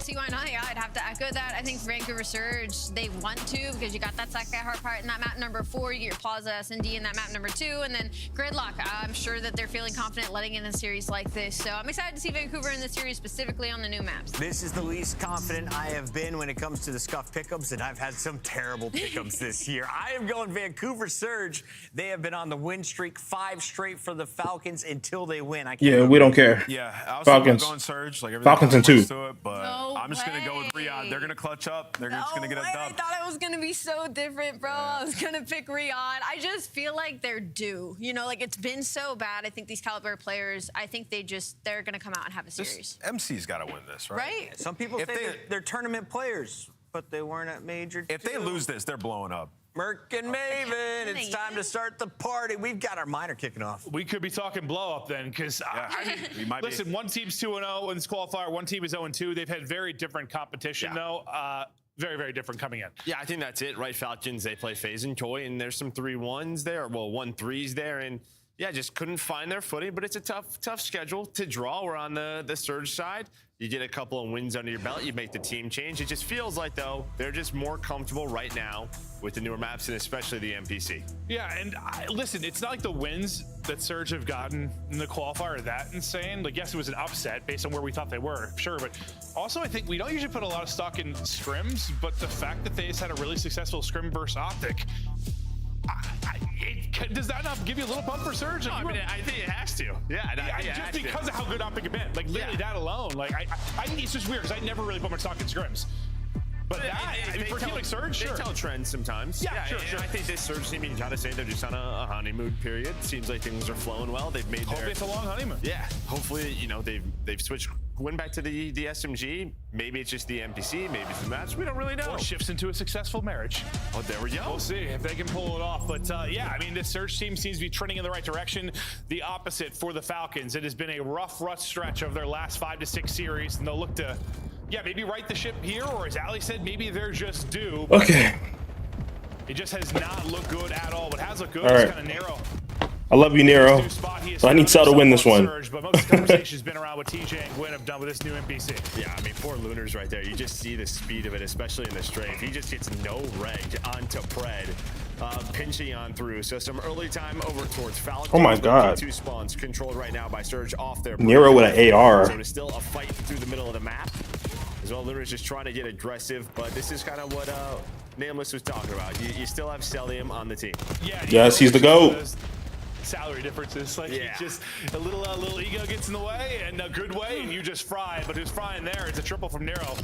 see why not. Yeah, I'd have to echo that. I think Vancouver Surge, they want to because you got that second hard part in that map number 4. You get your Plaza S&D in that map number 2, and then Gridlock. I'm sure that they're feeling confident letting in a series like this. So I'm excited to see Vancouver in this series, specifically on the new maps. This is the least confident I have been when it comes to the scuff pickups, and I've had some terrible pickups this year. I am going Vancouver Surge. They have been on the win streak, 5 straight for the Falcons until they win. Yeah, we don't care. Yeah, I was Falcons. going Surge, like Falcons in 2. To it, but I'm just gonna go with Riyadh. They're gonna clutch up. They're just gonna get a dub. I thought it was gonna be so different, bro. I was gonna pick Riyadh. I just feel like they're due. You know, like it's been so bad. I think these caliber players, I think they're gonna come out and have a series. MC's got to win this, right? Right? Some people say they're tournament players, but they weren't at major. If they lose this, they're blowing up. Merc and Maven, it's time to start the party. We've got our minor kicking off. We could be talking blow up then, because listen, one team's 2-0 in this qualifier, one team is 0-2. They've had very different competition though. Very, very different coming in. Yeah, I think that's it, right? Falcons, they play FaZe and Toy, and there's some 3-1s there, well, 1-3s there, and yeah, just couldn't find their footing, but it's a tough schedule to draw. We're on the Surge side. You get a couple of wins under your belt, you make the team change. It just feels like, though, they're just more comfortable right now with the newer maps and especially the NPC. Yeah, and listen, it's not like the wins that Surge have gotten in the qualifier are that insane. Like, yes, it was an upset based on where we thought they were, sure, but also I think we don't usually put a lot of stock in scrims, but the fact that they just had a really successful scrim versus Optic, does that not give you a little bump for Surge? Like, No, I mean, I think it has to. Yeah, just because of how good Optic have been. Like, literally that alone. Like, I think it's just weird because I never really put much stock in scrims. But I mean, for a team like Surge, they sure. tell trends sometimes. Yeah, sure. I think this Surge team, you can kind of say they're just on a honeymoon period. Seems like things are flowing well. They've made Hopefully it's a long honeymoon. Yeah, hopefully, you know, they've switched, went back to the SMG. Maybe it's just the NPC, maybe it's the match. We don't really know. Or shifts into a successful marriage. Oh, there we go. We'll see if they can pull it off. But yeah, I mean, this Surge team seems to be trending in the right direction. The opposite for the Falcons. It has been a rough stretch of their last 5 to 6 series, and they'll look to, yeah, maybe right the ship here, or as Ali said, maybe they're just due. Okay. It just has not looked good at all. What has looked good All is right. kind of narrow. I love you, Nero. So I need Cell to win this one. Surge, but most of the conversation's been around what TJ and Gwyn have done with this new NPC. Yeah, I mean, poor Lunar's right there. You just see the speed of it, especially in the strafe. He just gets no reg onto Pred, pinching on through. So some early time over towards Falcons. Oh my God. 2 spawns controlled right now by Surge off their Nero with an AR. So it's still a fight through the middle of the map. As well, Lunar's just trying to get aggressive, but this is kind of what Nameless was talking about. You still have Celium on the team. Yeah. Yes, he's the GOAT. Salary differences, like just a little ego gets in the way, and a good way, and you just fry. But who's frying there? It's a triple from Nero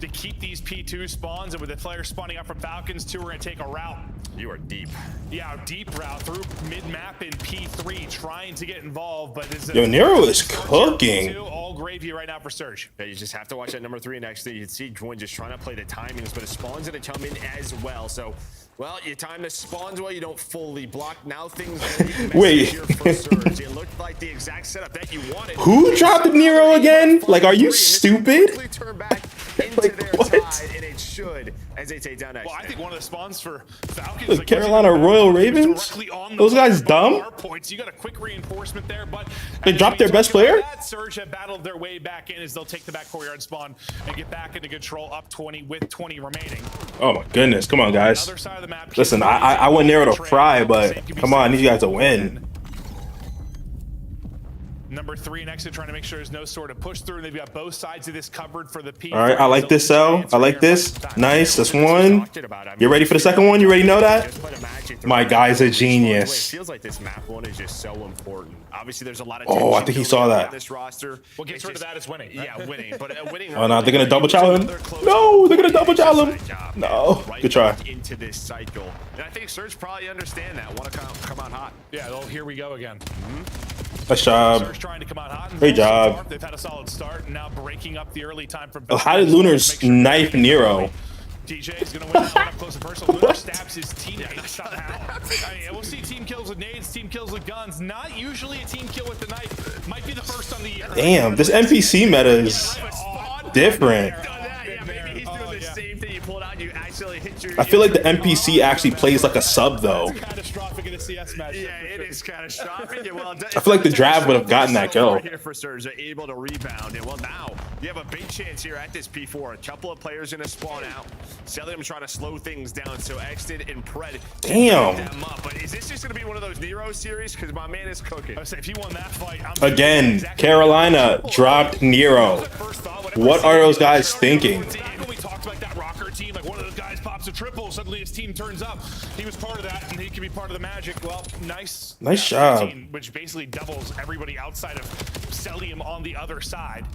to keep these P2 spawns, and with the players spawning up from Falcons, 2 are gonna take a route. You are deep. Yeah, deep route through mid-map in P3, trying to get involved, but it's Yo, Nero is cooking. all gravy right now for Surge. Yeah, you just have to watch that number 3 next thing. You can see Gwyn just trying to play the timings, but it spawns in a come in as well. So, well, you time the spawns well, you don't fully block. Now things Wait. here for Surge. It looked like the exact setup that you wanted. Who dropped Nero again? Like, are you stupid? Turn back into Like, their what? tide, and it should as they take down. Well, I think one of the spawns for Falcons, The Carolina Royal Ravens? Those guys dumb? Points. You got a quick reinforcement there, but They dropped their best player? Surge have battled their way back in as they'll take the back courtyard spawn and get back into control up 20 with 20 remaining. Oh my goodness. Come on, guys. Other side of the map. Listen, I want Nero to fry, but come on, I need you guys to win. Number 3 next to trying to make sure there's no sort of push through, and they've got both sides of this covered for the P. All right, I like this, Cell. I like this. Nice, that's one. You ready for the second one? You already know that? My guy's a genius. It feels like this map one is just so important. Obviously, there's a lot of Oh, I think he saw that. this roster. What gets rid of that is winning. Right? Yeah, winning. But winning. Oh no, they're gonna double chow him. No, they're gonna double chow him. No, good try. Into this cycle, and I think Surge probably understand that. Want to come out hot. Yeah, well, here we go again. Nice job. Surge trying to come out hot. Great So job. far, they've had a solid start, and now breaking up the early time from. Oh, how did Lunar's knife Nero? DJ is going to win this one up close and personal. Lunar stabs his teammate somehow. I mean, we'll see team kills with nades, team kills with guns. Not usually a team kill with the knife. Might be the first on the year. Damn, this NPC meta is different. Maybe he's doing the same thing. You pull it out, you actually accidentally hit your. I feel like the NPC actually plays like a sub though. Catastrophic in a CS match. Yeah, it is catastrophic. Yeah, well, I feel like the Drab would have gotten that kill. Here for Surge, they're able to rebound, and well, now you have a big chance here at this P4. A couple of players gonna spawn out. Cellium trying to slow things down, so Exted and Pred. Damn. Them up. But is this just gonna be one of those Nero series? Because my man is cooking. I say if he won that fight, Again, Carolina dropped Nero. What are those guys thinking? When we talked about that Rocker team, like one of those guys pops a triple, suddenly his team turns up. He was part of that, and he can be part of the magic. Well, nice job. team, which basically doubles everybody outside of Cellium on the other side.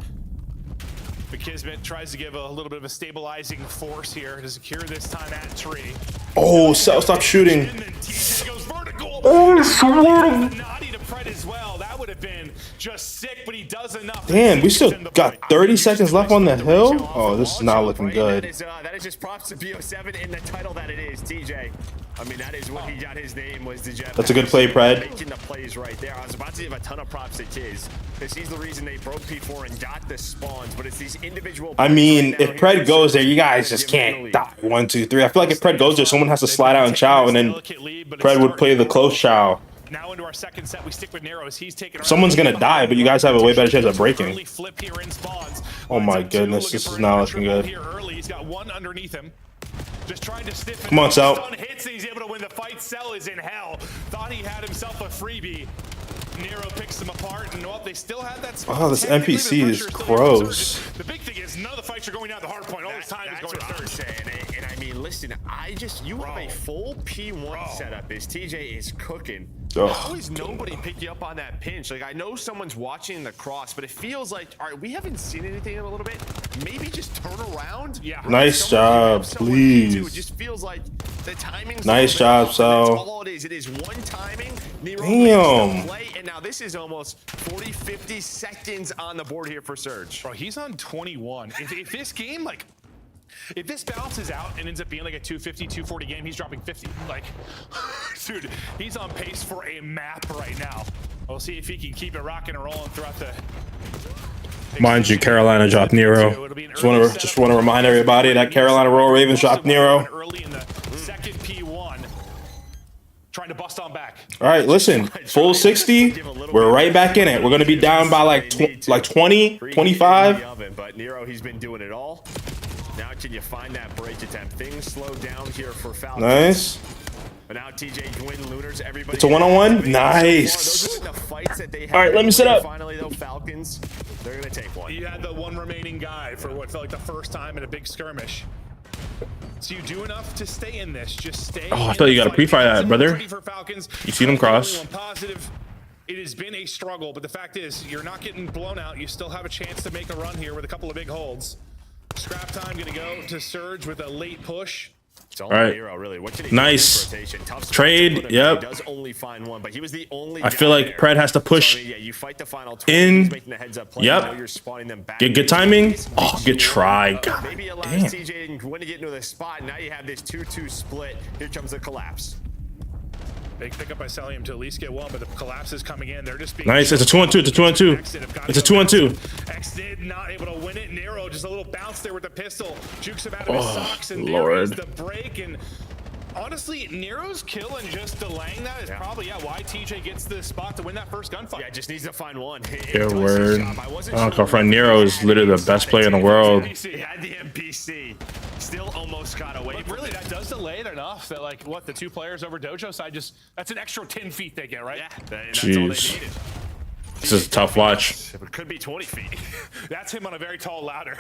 But Kismet tries to give a little bit of a stabilizing force here to secure this time at tree. Oh, Cell, stop shooting. And then TJ goes vertical. Oh, so Naughty to Pred as well. That would have been just sick, but he does enough. damn, we still got 30 seconds left on the hill. Oh, this is not looking good. That is just props to BO7 in the title that it is, TJ. I mean, that is what he got his name, was the Jeff. That's a good play, Pred. Making the plays right there. I was about to give a ton of props to Kiz, because he's the reason they broke P4 and got the spawns, but it's these individual. I mean, if Pred goes there, you guys just can't die. 1, 2, 3. I feel like if Pred goes there, someone has to slide out and chow, and then Pred would play the close chow. Now into our second set, we stick with Neros. He's taking. Someone's gonna die, but you guys have a way better chance of breaking. Early flip here in spawns. Oh my goodness, this is not looking good. Here early, he's got one underneath him. Just trying to stiffen. Come on, Cell. Stun hits, and he's able to win the fight. Cell is in hell. Thought he had himself a freebie. Nero picks them apart, and well, they still have that spot. Oh, this NPC is gross. The big thing is none of the fights are going down the hard point. All this time is going to Surge. And I mean, listen, you have a full P1 setup. Is TJ is cooking. How is nobody pick you up on that pinch? Like, I know someone's watching the cross, but it feels like, all right, we haven't seen anything in a little bit. Maybe just turn around. Yeah. Nice job, please. It just feels like the timing's nice job, Sal. That's all it is. It is one timing. Damn. Play, and now this is almost 40, 50 seconds on the board here for Surge. Bro, he's on 21. If this game, like, if this balances out and ends up being like a 250, 240 game, he's dropping 50. Like, dude, he's on pace for a map right now. We'll see if he can keep it rocking and rolling throughout the... Mind you, Carolina dropped Nero. Just want to remind everybody that Carolina Royal Ravens dropped Nero. Early in the second P1, trying to bust on back. All right, listen, full 60, we're right back in it. We're going to be down by like 20, 25. But Nero, he's been doing it all. Now can you find that break attempt? Things slow down here for Falcons. Nice. But now TJ, Gwyn, Lunars, everybody. It's a one-on-one. Nice. All right, let me set up. Finally, though, Falcons, they're gonna take one. You had the one remaining guy for what felt like the first time in a big skirmish. So you do enough to stay in this. Just stay. Oh, I thought you got to pre-fire that, brother. You see them cross. Positive. It has been a struggle, but the fact is, you're not getting blown out. You still have a chance to make a run here with a couple of big holds. Scrap time gonna go to Surge with a late push. All right. Really. Nice. Trade. Yep. Does only find one, but he was the only I feel like Pred has to push you fight the final in. the heads up play. Yep. You're spawning them back. Get good timing. Oh, good try. God Maybe allows damn. TJ and Gwyn to get into the spot. Now you have this 2-2 split. Here comes the collapse. Big pickup by Cellium to at least get one, but the collapse is coming in. They're just being Nice. It's a 2-on-2. It's a 2-on-2. It's a 2-on-2. Exted not able to win it. Nero just a little bounce there with the pistol. Jukes him out of his socks, and Lord. there is the break. And honestly, Nero's kill and just delaying that is probably why TJ gets the spot to win that first gunfight. Yeah, just needs to find one. Good word. Oh, confront Nero is literally the best player in the world. He had the NPC. Still almost got away. But really, that does delay it enough that, like, what, the two players over Dojo side just, that's an extra 10 feet they get, right? Yeah, that's all they needed. This is a tough watch. It could be 20 feet. That's him on a very tall ladder.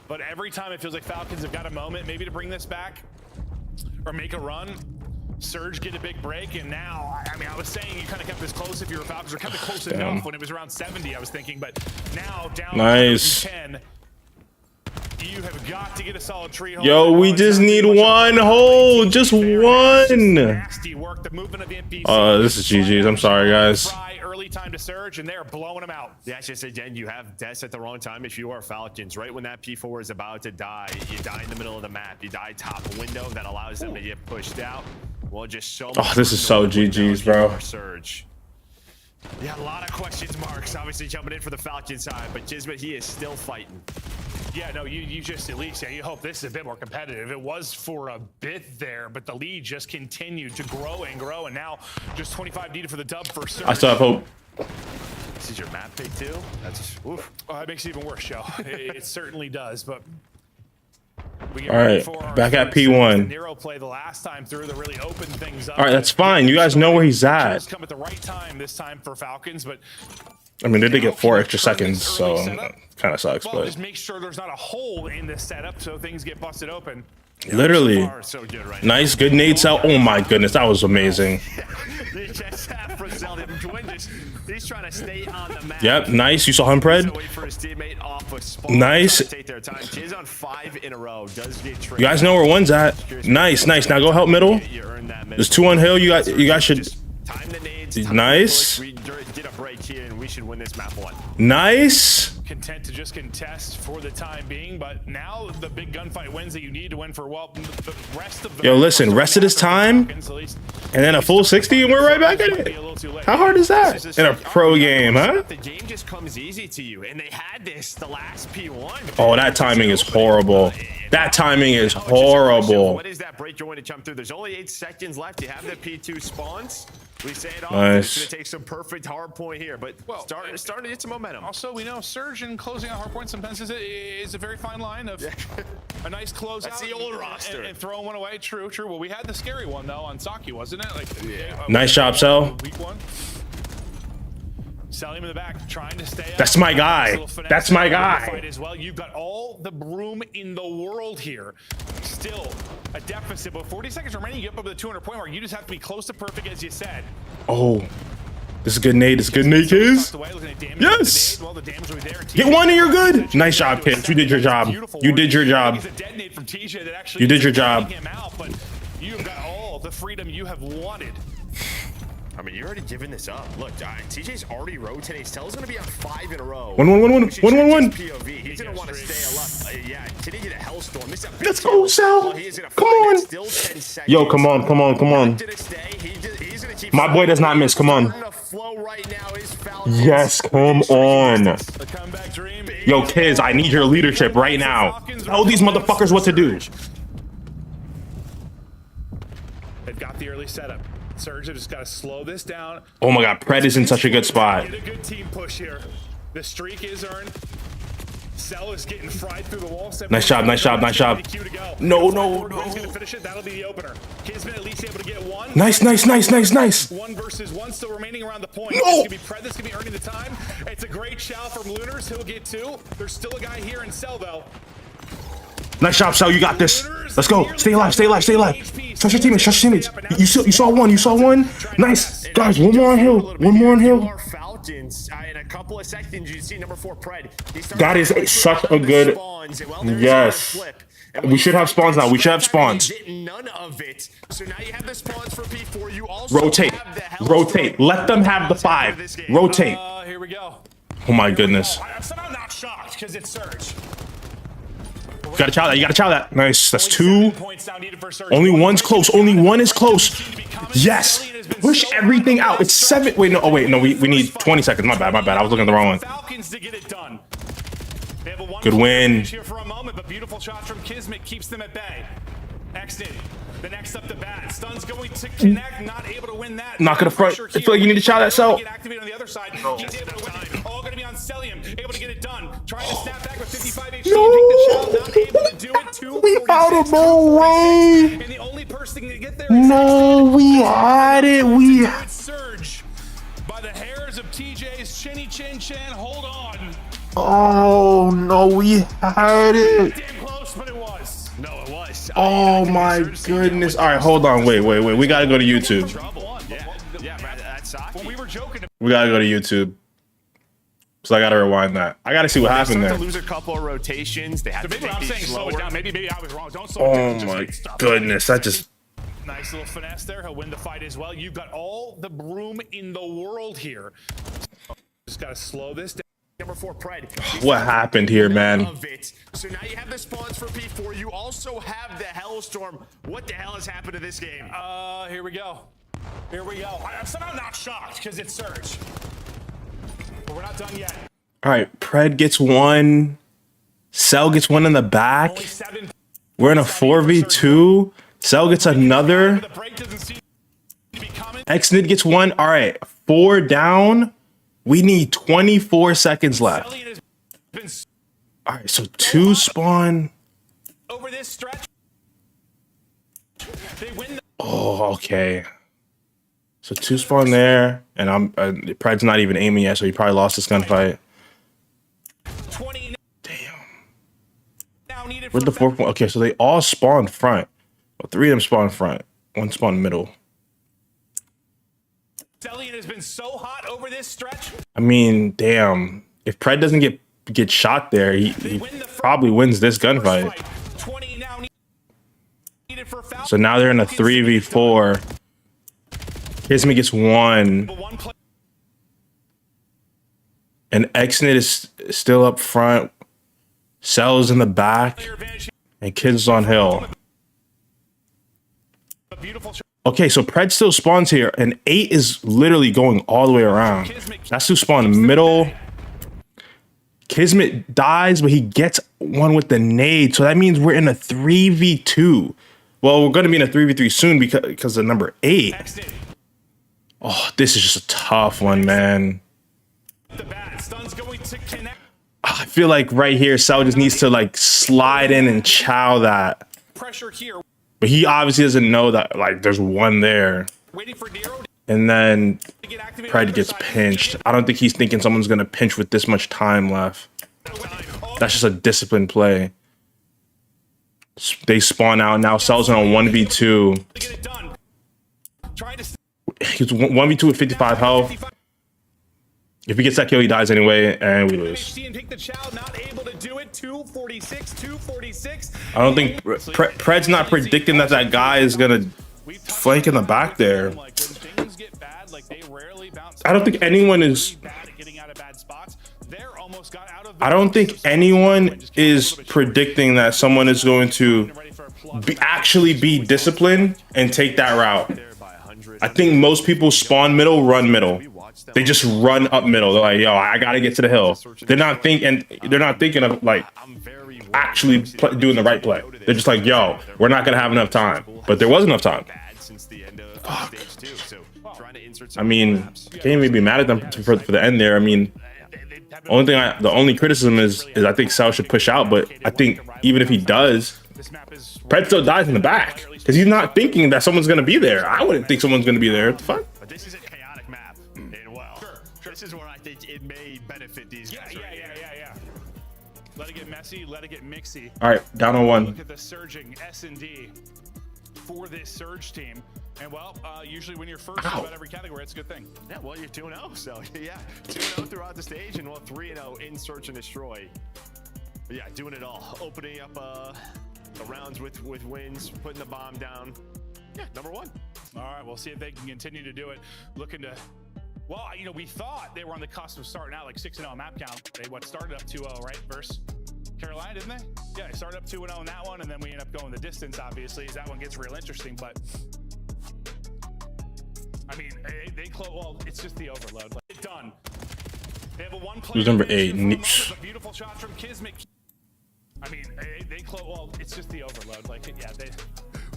But every time it feels like Falcons have got a moment maybe to bring this back or make a run. Surge get a big break, and now, I mean, I was saying you kind of kept this close if you were Falcons, or kept it close enough when it was around 70, I was thinking, but now down nice. 10. You have got to get a solid tree hold. Yo, we just need one hold, just one. Nasty work, the movement of the NPC. This is GG's. I'm sorry, guys. Early time to Surge, and they're blowing them out. Yeah, it's just, again, you have deaths at the wrong time if you are Falcons. Right when that P4 is about to die, you die in the middle of the map. You die top window. That allows them to get pushed out. Well, just so much. Oh, this is so GG's, bro. Surge. Yeah, a lot of question marks obviously jumping in for the Falcon side, but Jismet, he is still fighting. Yeah, no, you just at least, you hope this is a bit more competitive. It was for a bit there, but the lead just continued to grow and grow, and now just 25 needed for the dub for Surge. I still have hope. This is your map pick too? That's, oof. Oh, that makes it even worse, Joe. It certainly does, but... All right, back at P1. Nero play the last time through to really open things up. All right, that's fine. You guys know where he's at. Come at the right time this time for Falcons, but I mean, they did get 4 extra seconds, so kind of sucks. well, But just make sure there's not a hole in this setup so things get busted open. literally, So far, so good right nice, good nades out. Oh my goodness, that was amazing. They just have Brazil. He's trying to stay on the map. Yep, nice. You saw him, Pred. Wait for his teammate off a spawn. Nice. Take their time. Jizz on 5 in a row. Does get tricked. You guys know where one's at. Nice, nice. Now go help middle. You earned that middle. There's 2 on hill. You guys should. Just time the nades. Nice. We did a break here, and we should win this map 1. Nice. Content to just contest for the time being, but now the big gunfight wins that you need to win for, well, the rest of the... Yo, listen, rest of this time, and then a full 60, and we're right back at it. How hard is that in a pro game, huh? The game just comes easy to you, and they had this the last P1. Oh, that timing is horrible. That timing is horrible. What is that break going to jump through? There's only 8 seconds left. You have the P2 spawns. We say it all. Nice. It's going to take some perfect hard point here, but starting to get some momentum. Also, we know Surge and closing out hard points sometimes is a very fine line of a nice closeout. That's the old roster. And throwing one away. True, true. Well, we had the scary one, though, on Saki, wasn't it? Like, Nice job, Cell. Week 1. Selling him in the back, trying to stay up. That's my guy. That's my guy. As well. You've got all the room in the world here. Still a deficit, but 40 seconds remaining. You get up to the 200-point mark. You just have to be close to perfect, as you said. Oh, this is good nade. This is good nade, kids. Yes. Get one and you're good. Nice job, kids. You did your job. You did your job. You did your job. You've got all the freedom you have wanted. I mean, you're already giving this up. Look, TJ's already rotating. Stell's going to be on 5 in a row. 1 1 1 1 1 1 1. POV. He's going to want to stay alive. Yeah, can he get a hellstorm? Let's go, Sal. Come on. Yo, come on, come on, come on. My boy does not miss. Come on. Yes, come on. Yo, kids, I need your leadership right now. Tell these motherfuckers what to do. They've got the early setup. Surge just got to slow this down. Oh my God, Pred is in such a good spot. Get a good team push here. The streak is earned. Cell is getting fried through the wall. Nice job, nice job, nice job. No, no, no. Who's gonna finish it? That'll be the opener. Kismet at least able to get one. Nice, nice, nice, nice, nice. 1 versus 1 still remaining around the point. No. This could be Pred. This could be earning the time. It's a great shout from Lunars. He'll get 2. There's still a guy here in Cell though. Nice job, Sal. You got this. Let's go. Stay alive, stay alive, stay alive. Trust your teammates, trust your teammates. You saw one, you saw one. Nice. Guys, one more on hill. One more on hill. Falcons, in a couple of seconds, you see number 4 Pred. That is such a good. Yes. We should have spawns now. We should have spawns. None of it. So now you have the spawns for P4. You also Rotate. Rotate. Let them have the 5. Rotate. Here we go. Oh my goodness. I'm somehow not shocked because it's Surge. You gotta chow that. You gotta chow that. Nice. That's 2. Only one's close. Only one is close. Yes. Push everything out. It's 7. Wait, no. Oh, wait. No, we need 20 seconds. My bad. My bad. I was looking at the wrong one. Falcons to get it done. They have a Good win. Here for a moment, but beautiful shot from Kismet keeps them at bay. Exit. The next up to bat. Stun's going to connect. Not able to win that. Not gonna front. I feel like you need to chow that cell. Get activated on the other side. He's able to win it. All gonna be on Celium. Able to get it done. Trying to snap back with 55 HP. No. Take the shot. Not able to do it. 2 We had it. No way. And the only person to get there is No, we had it. We. Surge by the hairs of TJ's chinny chin chin. Hold on. Oh no, we had it. Damn close, but it was. No, it was. Oh my goodness. All right, hold on. Wait. We gotta go to YouTube. Yeah, that's Saki. When we were joking. We gotta go to YouTube. So I gotta rewind that. I gotta see what happened there. To lose a couple of rotations. They have to Maybe take I'm these saying slow slower. it down. Maybe I was wrong. Don't slow it down. Oh Just my stop. goodness. That just. Nice little finesse there. He'll win the fight as well. You've got all the room in the world here. Just gotta slow this down. Number 4 Pred. What happened here, man? So now you have the spawns for P4. You also have the Hellstorm. What the hell has happened to this game? Here we go. Here we go. I'm somehow not shocked because it's Surge. But we're not done yet. All right, Pred gets one. Cell gets one in the back. Only 7 We're in a 4v2. Cell gets another. The break doesn't seem to be coming. Xnid gets one. All right, 4 down. We need 24 seconds left. Elliott has been All right, so 2 spawn. over this stretch. They win the Oh, okay. So 2 spawn there, and Pred's not even aiming yet, so he probably lost this gunfight. 20 Damn. now needed Where'd the 4th one? Okay, so they all spawn front. Well, 3 of them spawn front. 1 spawn middle. Elliott has been so hot over this stretch. I mean, damn. If Pred doesn't get shot there, he probably wins this gunfight. 20 now needed for Falcons. So now they're in a 3v4. Kismet gets 1. One play. And Xnid is still up front. Cell's in the back. Advantage. And Kids on hill. A beautiful shot. Okay, so Pred still spawns here. And 8 is literally going all the way around. That's who spawned middle. Kismet dies, but he gets one with the nade. So that means we're in a 3v2. Well, we're going to be in a 3v3 soon because of number 8. Oh, this is just a tough one, man. The bat stun's going to connect. I feel like right here, Cell just needs to like slide in and chow that. Pressure here. But he obviously doesn't know that like there's one there. Waiting for Nero And then to get activated. Pred gets pinched. I don't think he's thinking someone's going to pinch with this much time left. That's just a disciplined play. They spawn out now. Cell's in a 1v2. To get it done. Trying to He's 1v2 with 55 health. If he gets that kill, he dies anyway, and we lose. and take the chow, not able to do it. 246, 246. I don't think Pred's not predicting that that guy is gonna flank in the back there. Like when things get bad, like they rarely bounce. I don't think anyone is. Bad at getting out of bad spots. They're almost got out of. I don't think anyone is predicting that someone is going to actually be disciplined and take that route. I think most people spawn middle, run middle. They just run up middle. They're like, yo, I gotta get to the hill. They're not thinking of like actually doing the right play. They're just like, yo, we're not gonna have enough time. But there was enough time. Fuck. I mean, I can't even be mad at them for the end there. I mean, the only criticism is I think Sal should push out. But I think even if he does, Pred still dies in the back because he's not thinking that someone's gonna be there. I wouldn't think someone's gonna be there. What the fuck? But this is a chaotic map. And well, this is where I think it may benefit these guys. Yeah. Let it get messy. Let it get mixy. All right, down on 1. Look at the surging S&D for this surge team. And well, usually when you're first in about every category, it's a good thing. Yeah, well, you're 2-0, so yeah, 2-0 throughout the stage, and well, 3-0 in search and destroy. But yeah, doing it all, opening up the rounds with wins, putting the bomb down. Yeah, number 1. All right, we'll see if they can continue to do it. Looking to, well, you know, we thought they were on the cusp of starting out like 6-0 map count. They started up 2-0, right? Versus Carolina, didn't they? Yeah, they started up 2-0 in that one, and then we end up going the distance, obviously, as that one gets real interesting. But I mean, they close. Well, it's just the overload. Like, it's done. They have a 1 player. Who's number 8? A beautiful shot from Kismet. I mean, they close. Well, it's just the overload. Like, yeah,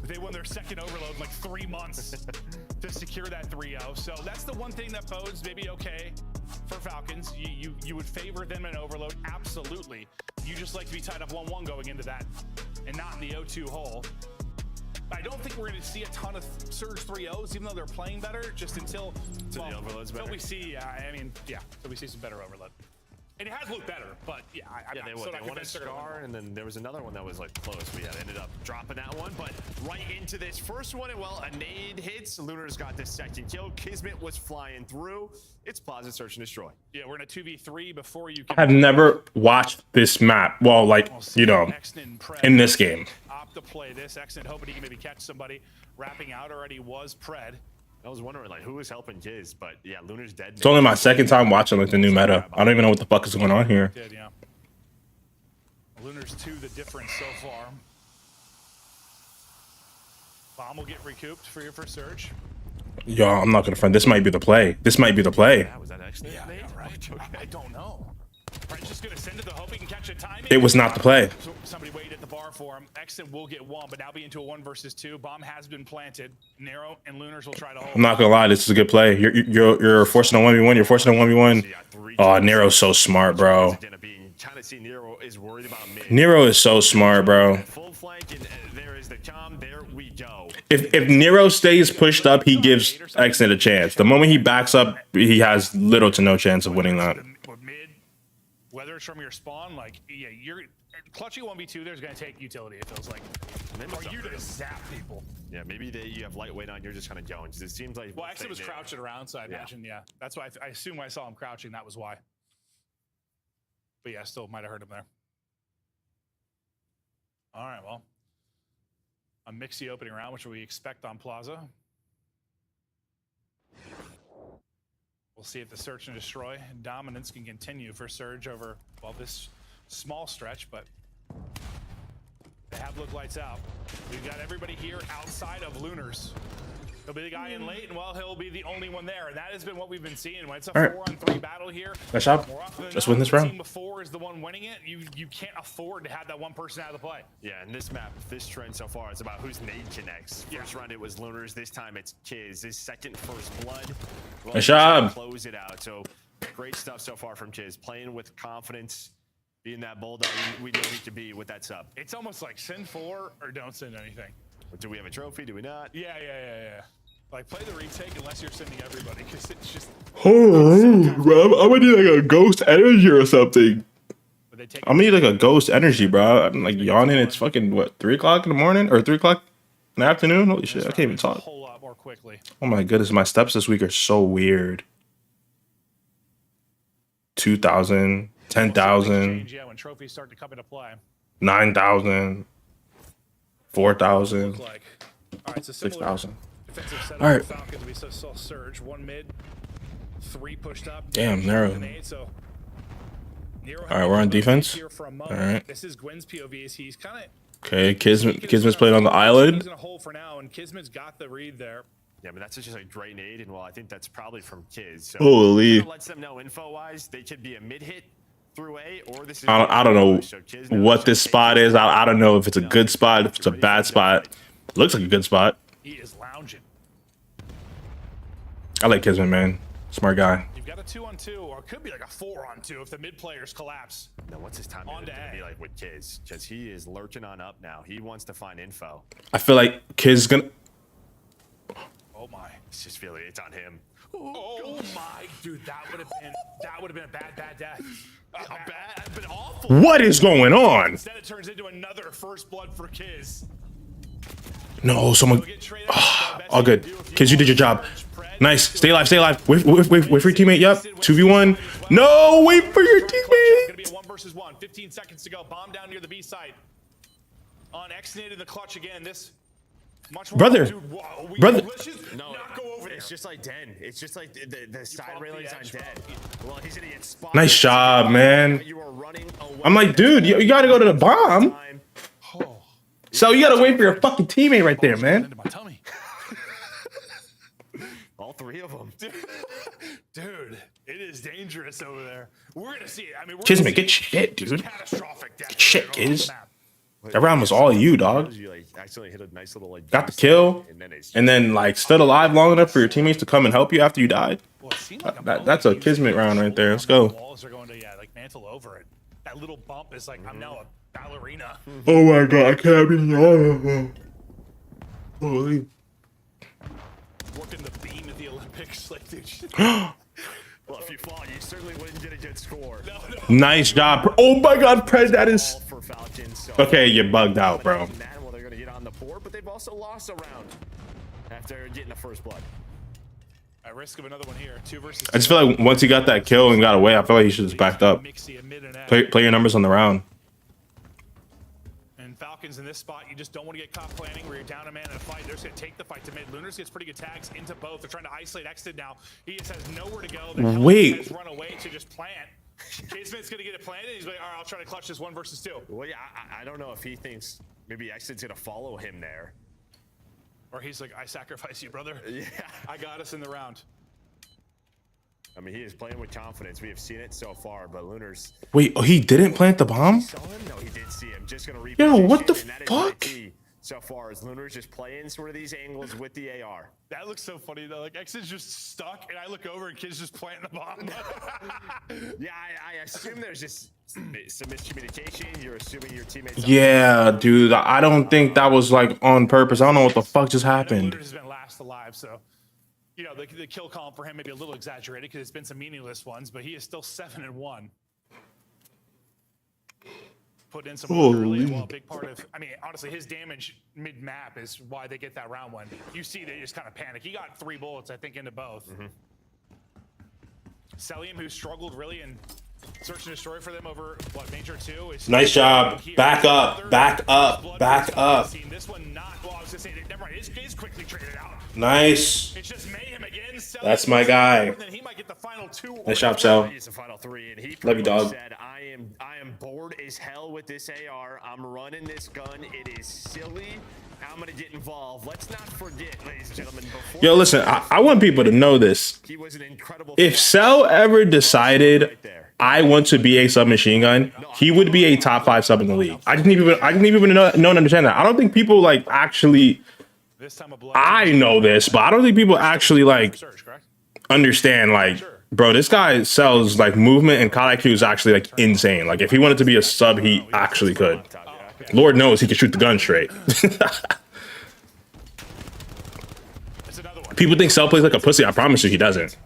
they won their second overload in like 3 months to secure that 3-0. So that's the one thing that bodes maybe okay for Falcons. You would favor them in overload, absolutely. You just like to be tied up 1-1 going into that, and not in the 0-2 hole. I don't think we're going to see a ton of Surge 3-0s, even though they're playing better, just until the overload's better. Until we see, until we see some better overload. And it has looked better, but yeah, they won a Scar, and then there was another one that was like close. We ended up dropping that one, but right into this first one, and well, a nade hits. Lunar's got the second kill. Kismet was flying through. It's Plaza Search and Destroy. Yeah, we're in a 2v3 before you can. I've never watched this map. Well, like, you know, in this game. Opt to play this. Excellent, hoping he can maybe catch somebody. Wrapping out already was Pred. I was wondering like who was helping Kiz, but yeah, Lunar's dead. It's only my second time watching like the new meta. I don't even know what the fuck is going on here. Yeah. Lunar's 2 the difference so far. Bomb will get recouped for your first surge. Yo, I'm not gonna front. This might be the play. This might be the play. That was that excellent. Yeah, right. I don't know. French just gonna send it to hope he can catch a timing. It was not the play. So somebody waited at the bar for him. Exton will get one, but now be into a 1 versus 2. Bomb has been planted. Nero and Lunars will try to hold. I'm not gonna lie. This is a good play. You're forcing a 1v1. You're forcing a 1v1. Oh, Nero's so smart, bro. Trying to see Nero is worried about mid. Nero is so smart, bro. Full flank, and there is the calm. There we go. If Nero stays pushed up, he gives Exit a chance. The moment he backs up, he has little to no chance of winning that. But mid, whether it's from your spawn, like yeah, you're clutching 1v2. There's gonna take utility. It feels like. Or you're gonna zap people. Yeah, maybe you have lightweight on. You're just kind of going. It seems like. Well, Exit was crouching around, so I imagine yeah. That's why I assume I saw him crouching. That was why. But yeah, still might have heard him there. All right, well, a mixy opening round, which we expect on Plaza. We'll see if the search and destroy dominance can continue for Surge over, well, this small stretch, but they have looked lights out. We've got everybody here outside of Lunars. He'll be the guy in late, and well, he'll be the only one there. And that has been what we've been seeing. When it's a 4-on-3 battle here, nice job. Let's win this round. The team before is the one winning it. You can't afford to have that one person out of the play. Yeah, in this map, this trend so far, it's about whose nade connects. First round it was Lunars. This time it's Chiz. His second first blood. Well, nice job. Close it out. So great stuff so far from Chiz. Playing with confidence, being that bulldog we don't need to be with that sub. It's almost like send 4 or don't send anything. But do we have a trophy? Do we not? Yeah. Like, play the retake unless you're sending everybody, because it's just... Oh, bro, I'm gonna need like a ghost energy or something. I'm gonna need like a ghost energy, bro. I'm like yawning. It's fucking, what, 3 o'clock in the morning? Or 3 o'clock in the afternoon? Holy shit, I can't even talk. A whole lot more quickly. Oh my goodness, my steps this week are so weird. 2,000, 10,000, Yeah, when trophies start to come into play. 9,000, 4,000, Like, all right, so 6,000. Defensive setup All right. for Falcons. We saw Surge, 1 mid, 3 pushed up. Damn, Nero. So Nero All right, we're on defense. here for a All moment. right. This is Gwen's POV. He's kind of Okay, Kismet's playing on the island. He's in a hole for now, and Kismet's got the read there. Yeah, but that's just a great nade, and well, I think that's probably from Kiz. So Holy. lets them know info-wise they could be a mid hit through A, or this is. I don't know what this spot is. I don't know if it's a good spot, if it's a bad spot. It looks like a good spot. He is lounging. I like Kismet, man. Smart guy. You've got a 2-on-2, or it could be like a 4-on-2 if the mid players collapse. Now, what's his time On going to to be A. like with Kiz? Because he is lurching on up now. He wants to find info. I feel like Kid's gonna. Oh my! It's just feeling it's on him. Oh my, dude, that would have been a bad death. Been awful. What is going on? Instead, it turns into another first blood for Kiz. No, someone. All good. Kids, you did your job. Nice. Stay alive. Stay alive. Wait for your teammate. Yep. 2v1. No, wait for your teammate. Gonna be a 1 versus 1. 15 seconds to go. Bomb down near the B side. On X-Nade in the clutch again. This much more. Brother. Dude, whoa, Brother. Let's just not go over there. It's just like Den. It's just like the side bumped the railings on edge, Den. bro. Well, he's gonna get spotted. Nice job, man. You are running away. I'm like, dude, you gotta go to the bomb. Oh, So you gotta wait for your fucking teammate right there, man. into my tummy. All 3 of them. Dude, it is dangerous over there. We're gonna see it. I mean, we're Kismet, gonna see get shit, dude. catastrophic death. Shit, over there on Kiz. the map. That round was all you, dog. You like accidentally hit a nice little like. Got the kill, and then it's and then like stood alive long enough for your teammates to come and help you after you died. Well, it seemed like That's a Kismet round right there. Let's go. Walls are going to like mantle over it. That little bump is like I'm now a ballerina. Oh my god, I can't be. Holy. Working the beam at the Olympics, like dude. Well, if you fall, you certainly wouldn't get a good score. Nice job. Oh my god, Prez, that is. All for Falcons. So Okay, you bugged out, bro. well, they're gonna get on the board, but they've also lost a round after getting the first blood. At risk of another one here, 2 versus. I just feel like once he got that kill and got away, I feel like he should just backed up. Mixy, a mid and out. Play your numbers on the round. And Falcons in this spot, you just don't want to get caught planning where you're down a man in a fight. They're just going to take the fight to mid. Lunars gets pretty good tags into both. They're trying to isolate Exted now. He just has nowhere to go. The Wait. has run away to just plant. Kismet's going to get it planted. He's like, all right, I'll try to clutch this 1 versus 2. Well, yeah, I don't know if he thinks maybe Exit's gonna follow him there. Or he's like, I sacrifice you, brother. Yeah. I got us in the round. I mean, he is playing with confidence. We have seen it so far, but Lunar's... Wait, oh, he didn't plant the bomb? Saw him? No, he did see him. Just going to Yo, what the and that is fuck? my key so far, as Lunar's just playing sort of these angles with the AR. That looks so funny though. Like X is just stuck, and I look over, and Kid's just planting the bomb. Yeah, I assume there's just some miscommunication. You're assuming your teammates. Yeah, dude. I don't think that was like on purpose. I don't know what the fuck just happened. Has been last alive, so you know the kill column for him may be a little exaggerated because it's been some meaningless ones, but he is still 7-1. Put in some early. Well, a big part of, I mean, honestly, his damage mid-map is why they get that round one. You see, they just kind of panic. He got 3 bullets, I think, into both. Celium, who struggled really in search and destroy for them over what Major 2 is. Nice job. Back up. Back up. Back up. This one not. Well, I was gonna say, never mind. Is quickly traded out. Nice. It's just mayhem again. That's my guy. He might get the final 2. Nice job, Cell. It's the final 3, and he Love you, dog. said, I am bored as hell with this AR. I'm running this gun. It is silly. I'm gonna get involved. Let's not forget, ladies and gentlemen. Yo, listen, I want people to know this. He was an incredible. If Cell ever decided I want to be a submachine gun, he would be a top 5 sub in the league. I didn't even know and understand that. I don't think people like actually. I know this, but I don't think people actually like understand. Like, bro, this guy sells like movement and COD IQ is actually like insane. Like, if he wanted to be a sub, he actually could. Lord knows he can shoot the gun straight. People think Cell plays like a pussy. I promise you, he doesn't.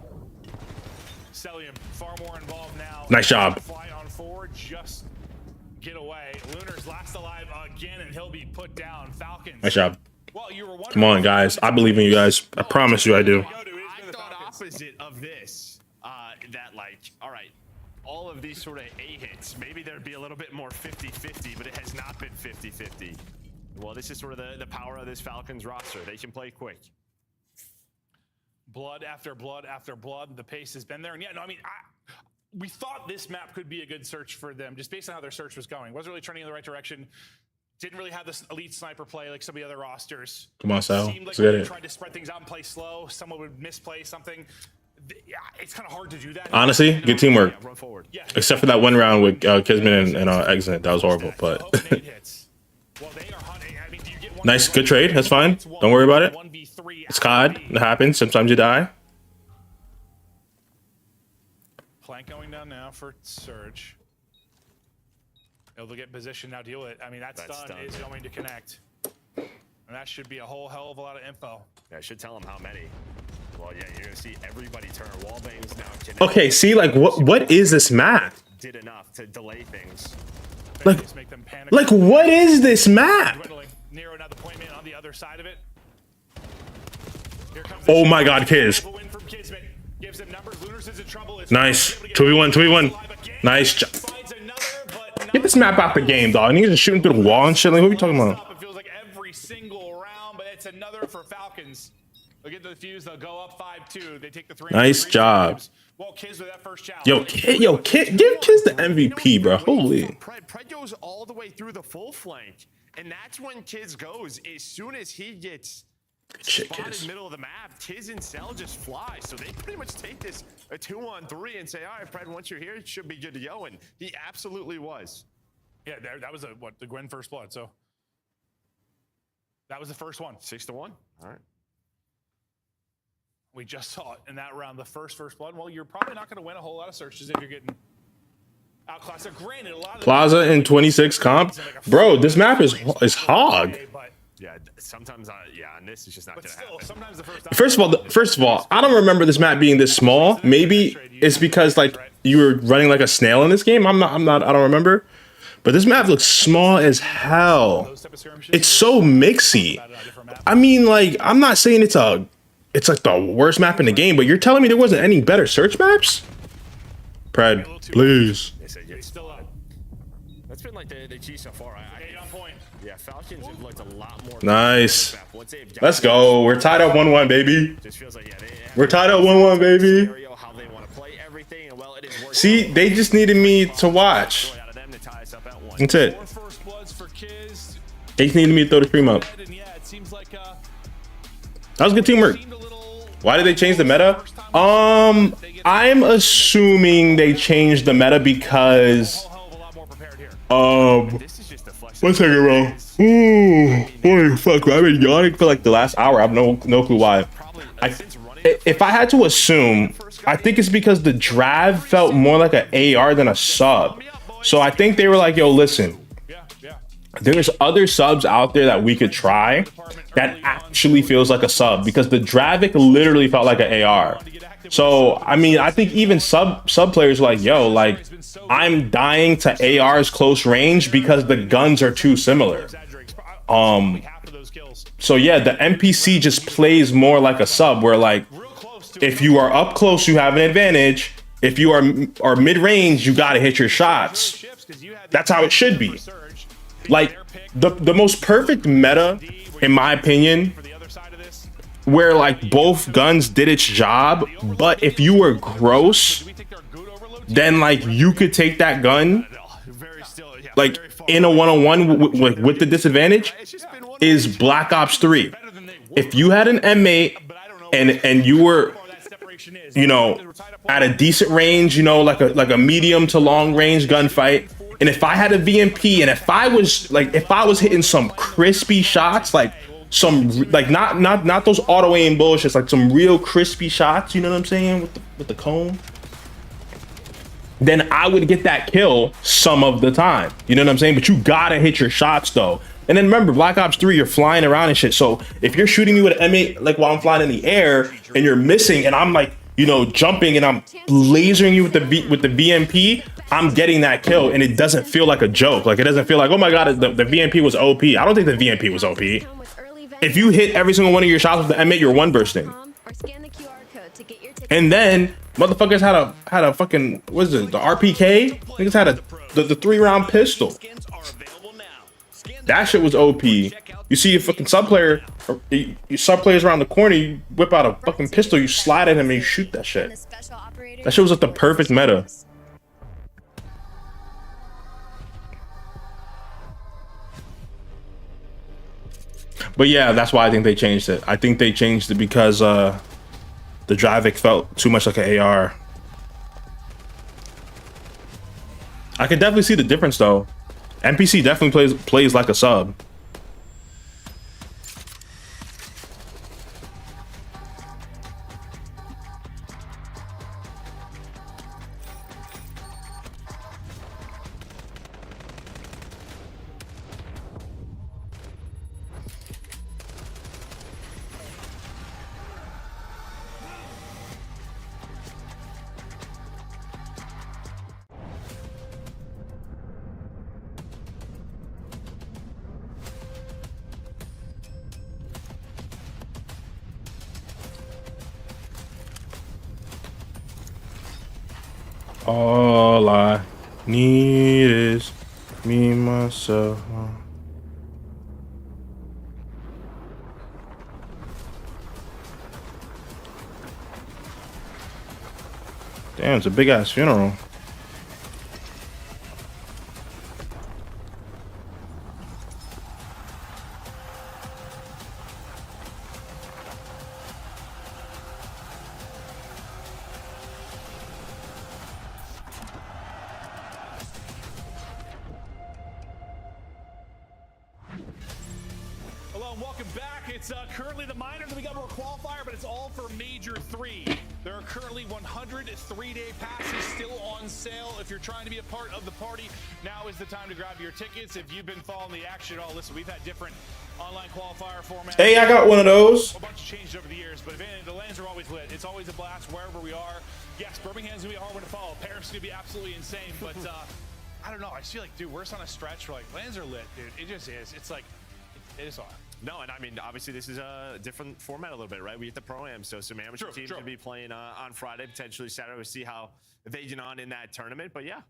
Nice job. Fly on forward, just get away. Lunar's last alive again, and he'll be put down. Falcons. Nice job. Well, Come on, guys. I believe in you guys. I promise you I do. I thought opposite of this. That like, all right, all of these sort of A hits, maybe there'd be a little bit more 50-50, but it has not been 50-50. Well, this is sort of the power of this Falcons roster. They can play quick. Blood after blood after blood. The pace has been there. And yeah, no, I mean, we thought this map could be a good search for them just based on how their search was going. Wasn't really trending in the right direction. Didn't really have this elite sniper play like some of the other rosters. Come on, Sal. Seemed like Let's get they it. tried to spread things out and play slow. Someone would misplay something. Yeah, it's kind of hard to do that. Honestly, good teamwork. Run forward. Yeah. Except for that one round with Kisman and Exit. That was horrible, but Well, they are hunting. I mean, do you get one nice, good trade. That's fine. Don't worry about it. It's COD. It happens. Sometimes you die. Plank going down now for Surge. They'll get position now, deal with it. I mean, that stun is going to connect. And that should be a whole hell of a lot of info. Yeah, I should tell him how many. Well, yeah, you're gonna see everybody turn. Wallbangs now connect. Okay, see, like, what is this map? Did enough to delay things. Like, Just make them panic. like, what is this map? Dwindling. Nero now the point man on the other side of it. Here comes Oh my God, Kiz. win from Kismet. Gives him numbers. Lunar's is in trouble. It's Nice. 2v1, 2v1. Nice job. Finds another, but Get this map out the game, dog. Niggas just shooting through the wall and shit. Like, what are you talking about? It feels like every single round, but it's another for Falcons. They'll get the fuse. They'll go up 5-2. They take the 3. Nice job. Well, Kiz with that first challenge. Yo, Kid, give Kiz the MVP, bro. Holy. Pred goes all the way through the full flank, and that's when Kiz goes. As soon as he gets Shit, spotted Kiz. middle of the map, Kiz and Cell just fly. So they pretty much take this a 2-on-3 and say, all right, Pred, once you're here, it should be good to go. And he absolutely was. Yeah, that was the Gwen first blood. So that was the first one. 6-1. All right. We just saw it in that round, the first blood. Well, you're probably not going to win a whole lot of searches if you're getting outclassed. So granted, a lot of Plaza in 26 comp. Bro, this map is hog. But Yeah, sometimes, yeah, and this is just not going to still, happen. sometimes the First of all, I don't remember this map being this small. Maybe it's because like you were running like a snail in this game. I don't remember. But this map looks small as hell. It's so mixy. I mean, like, I'm not saying it's like the worst map in the game, but you're telling me there wasn't any better search maps? Pred, please. They said, yeah, still up. that's been like the G so far. On point. Yeah, Falcons have looked a lot more. Nice. Once they've got Let's go. We're tied up 1-1, baby. Just feels like, yeah, they have We're tied up 1-1, baby. scenario, how they want to play everything, and well, it is working. See, they just needed me to watch. Out of them to tie us up at 1. That's it. 4 first bloods for Kiz. They just needed me to throw the stream up. And yeah, it seems like That was good teamwork. Why did they change the meta? I'm assuming they changed the meta because one second, bro. Ooh, holy fuck, I've been yawning for like the last hour. I have no clue why. If I had to assume, I think it's because the Drav felt more like an AR than a sub. So I think they were like, yo, listen, there's other subs out there that we could try that actually feels like a sub, because the Dravic literally felt like an AR. So, I mean, I think even sub players were like, yo, like, I'm dying to AR's close range because the guns are too similar. So yeah, the NPC just plays more like a sub, where like, if you are up close, you have an advantage. If you are mid-range, you gotta hit your shots. That's how it should be. Like, the most perfect meta, in my opinion, where like both guns did its job, but if you were gross, then like you could take that gun like in a one-on-one with the disadvantage, is Black Ops 3. If you had an M8 and you were, you know, at a decent range, you know, like a medium to long range gunfight, and if I had a VMP, and if I was hitting some crispy shots, like some, like not those auto aim bullshits, like some real crispy shots, you know what I'm saying, with the cone, then I would get that kill some of the time. You know what I'm saying? But you gotta hit your shots though. And then remember, Black Ops 3, you're flying around and shit. So if you're shooting me with an M8, like while I'm flying in the air, and you're missing, and I'm like, you know, jumping, and I'm lasering you with the VMP, I'm getting that kill, and it doesn't feel like a joke. Like, it doesn't feel like, oh my god, the VMP was OP. I don't think the VMP was OP. If you hit every single one of your shots with the M8, you're one bursting. And then motherfuckers had a fucking, what is it, the RPK? Niggas had the 3-round pistol. That shit was OP. You see a fucking sub player, you sub players around the corner, you whip out a fucking pistol, you slide at him, and you shoot that shit. That shit was like the perfect meta. But yeah, that's why I think they changed it. I think they changed it because the Dravic felt too much like an AR. I could definitely see the difference though. NPC definitely plays like a sub. All I need is me, myself. Damn, it's a big ass funeral. Hello and welcome back. It's currently the minor that we got more qualifier, but it's all for Major 3. There are currently 100 3-day passes still on sale. If you're trying to be a part of the party, now is the time to grab your tickets. If you've been following the action at all, listen, we've had different online qualifier formats. Hey, I got one of those. A bunch of changed over the years, but the lanes are always lit. It's always a blast wherever we are. Yes, Birmingham's gonna be a hard one to follow. Paris is gonna be absolutely insane, but I don't know. I just feel like, dude, we're just on a stretch where like lanes are lit, dude. It just is. It's like, it is on. No, and I mean, obviously, this is a different format a little bit, right? We get the Pro-Am, so some amateur teams will be playing on Friday, potentially Saturday. We'll see how they get on in that tournament. But yeah,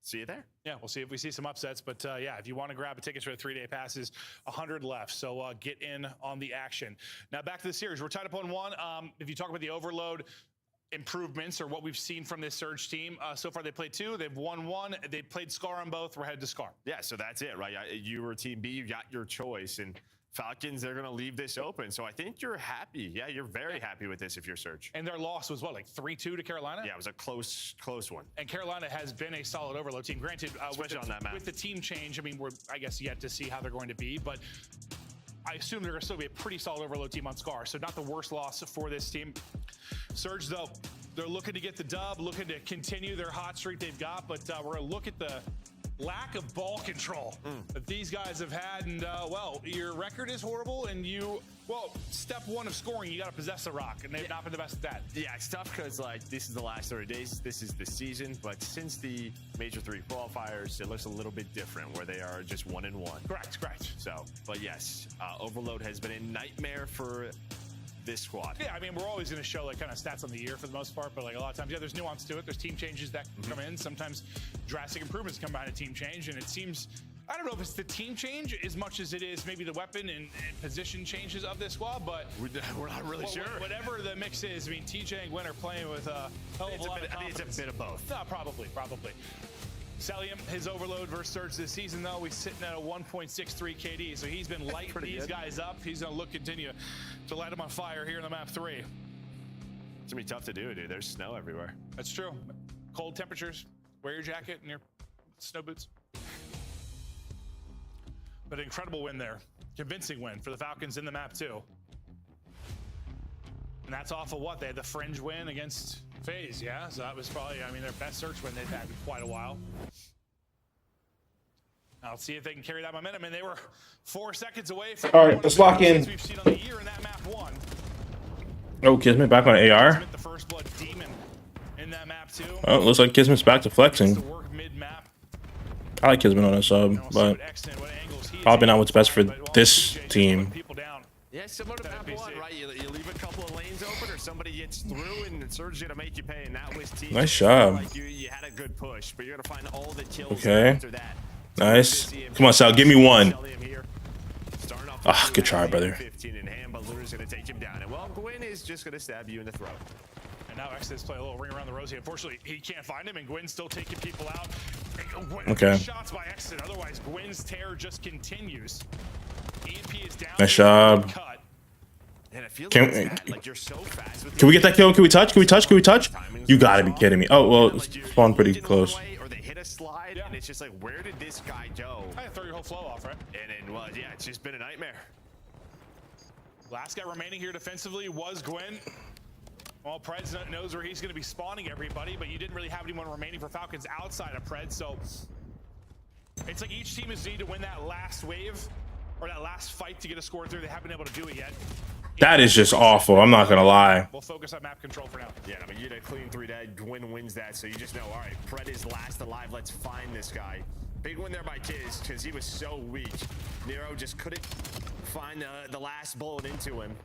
see you there. Yeah, we'll see if we see some upsets. But yeah, if you want to grab a ticket for the 3-day passes, 100 left. So get in on the action. Now back to the series. We're tied up on one. If you talk about the overload improvements or what we've seen from this Surge team, so far they played 2, they've won 1, they played Scar on both, we're headed to Scar. Yeah, so that's it, right? You were Team B, you got your choice, and Falcons, they're going to leave this open. So I think you're happy. Yeah, you're very happy with this if you're Surge. And their loss was what, like 3-2 to Carolina? Yeah, it was a close one. And Carolina has been a solid overload team. Granted, Especially on that map. With the team change, I mean, we're, I guess, yet to see how they're going to be, but I assume they're going to still be a pretty solid overload team on Scar. So not the worst loss for this team. Surge, though, they're looking to get the dub, looking to continue their hot streak they've got, but we're going to look at the lack of ball control that these guys have had. And, well, your record is horrible, and step one of scoring, you got to possess the rock, and they've not been the best at that. Yeah, it's tough because, like, this is the last 30 days. This is the season. But since the Major 3 qualifiers, it looks a little bit different where they are just 1-1. Correct. So, but yes, Overload has been a nightmare for this squad. Yeah, I mean, we're always going to show like kind of stats on the year for the most part, but like a lot of times, yeah, there's nuance to it. There's team changes that come in. Sometimes drastic improvements come behind a team change, and it seems, I don't know if it's the team change as much as it is maybe the weapon and position changes of this squad, but we're not really sure. Whatever the mix is, I mean, TJ and Gwen are playing with a hell of a lot of confidence. It's a bit of both. No, probably. Celium, his overload versus Surge this season, though, he's sitting at a 1.63 KD, so he's been lighting these guys up. He's going to continue to light them on fire here in the map 3. It's going to be tough to do, dude. There's snow everywhere. That's true. Cold temperatures. Wear your jacket and your snow boots. But an incredible win there. Convincing win for the Falcons in the map 2. And that's off of what? They had the fringe win against FaZe, yeah? So that was probably, I mean, their best search win they've had in quite a while. Now let's see if they can carry that momentum. And they were 4 seconds away from all right, let's lock in. We've seen on the year in that map 1. Oh, Kismet back on AR. The first blood demon in that map 2. Oh, looks like Kismet's back to flexing. Mid-map. I like Kismet on a sub, but probably not what's best for this team. Yeah, similar to map 1, right? You leave a couple of lanes open, or somebody gets through, and Surge gonna make you pay. And that was team. Nice job. Like you had a good push, but you're gonna find all the kills after that. Nice. Come on, Sal, give me one. Ah, good try, brother. 15 in hand, but Luna's gonna take him down. And well, Gwen is just gonna stab you in the throat. And now Exodus play a little ring around the rosy. Unfortunately, he can't find him, and Gwen's still taking people out. Okay. Shots by Exodus. Otherwise, Gwen's terror just continues. EMP is down. Nice job. And it feels like you're so fast with Can we get that kill? Can we touch? Can we touch? Can we touch? You gotta be kidding me. Oh, well, it's spawned pretty close. Or they hit a slide, and it's just like, where did this guy go? I throw your whole flow off, right? And then, well, yeah, it's just been a nightmare. Last guy remaining here defensively was Gwen. Well, Preds knows where he's going to be spawning everybody, but you didn't really have anyone remaining for Falcons outside of Preds, so it's like each team is needing to win that last wave or that last fight to get a score through. They haven't been able to do it yet. That is just awful. I'm not gonna lie. We'll focus on map control for now. Yeah, I mean, you get a clean 3 dead. Gwen wins that, so you just know, all right, Pred is last alive. Let's find this guy. Big win there by Kiz because he was so weak. Nero just couldn't find the last bullet into him.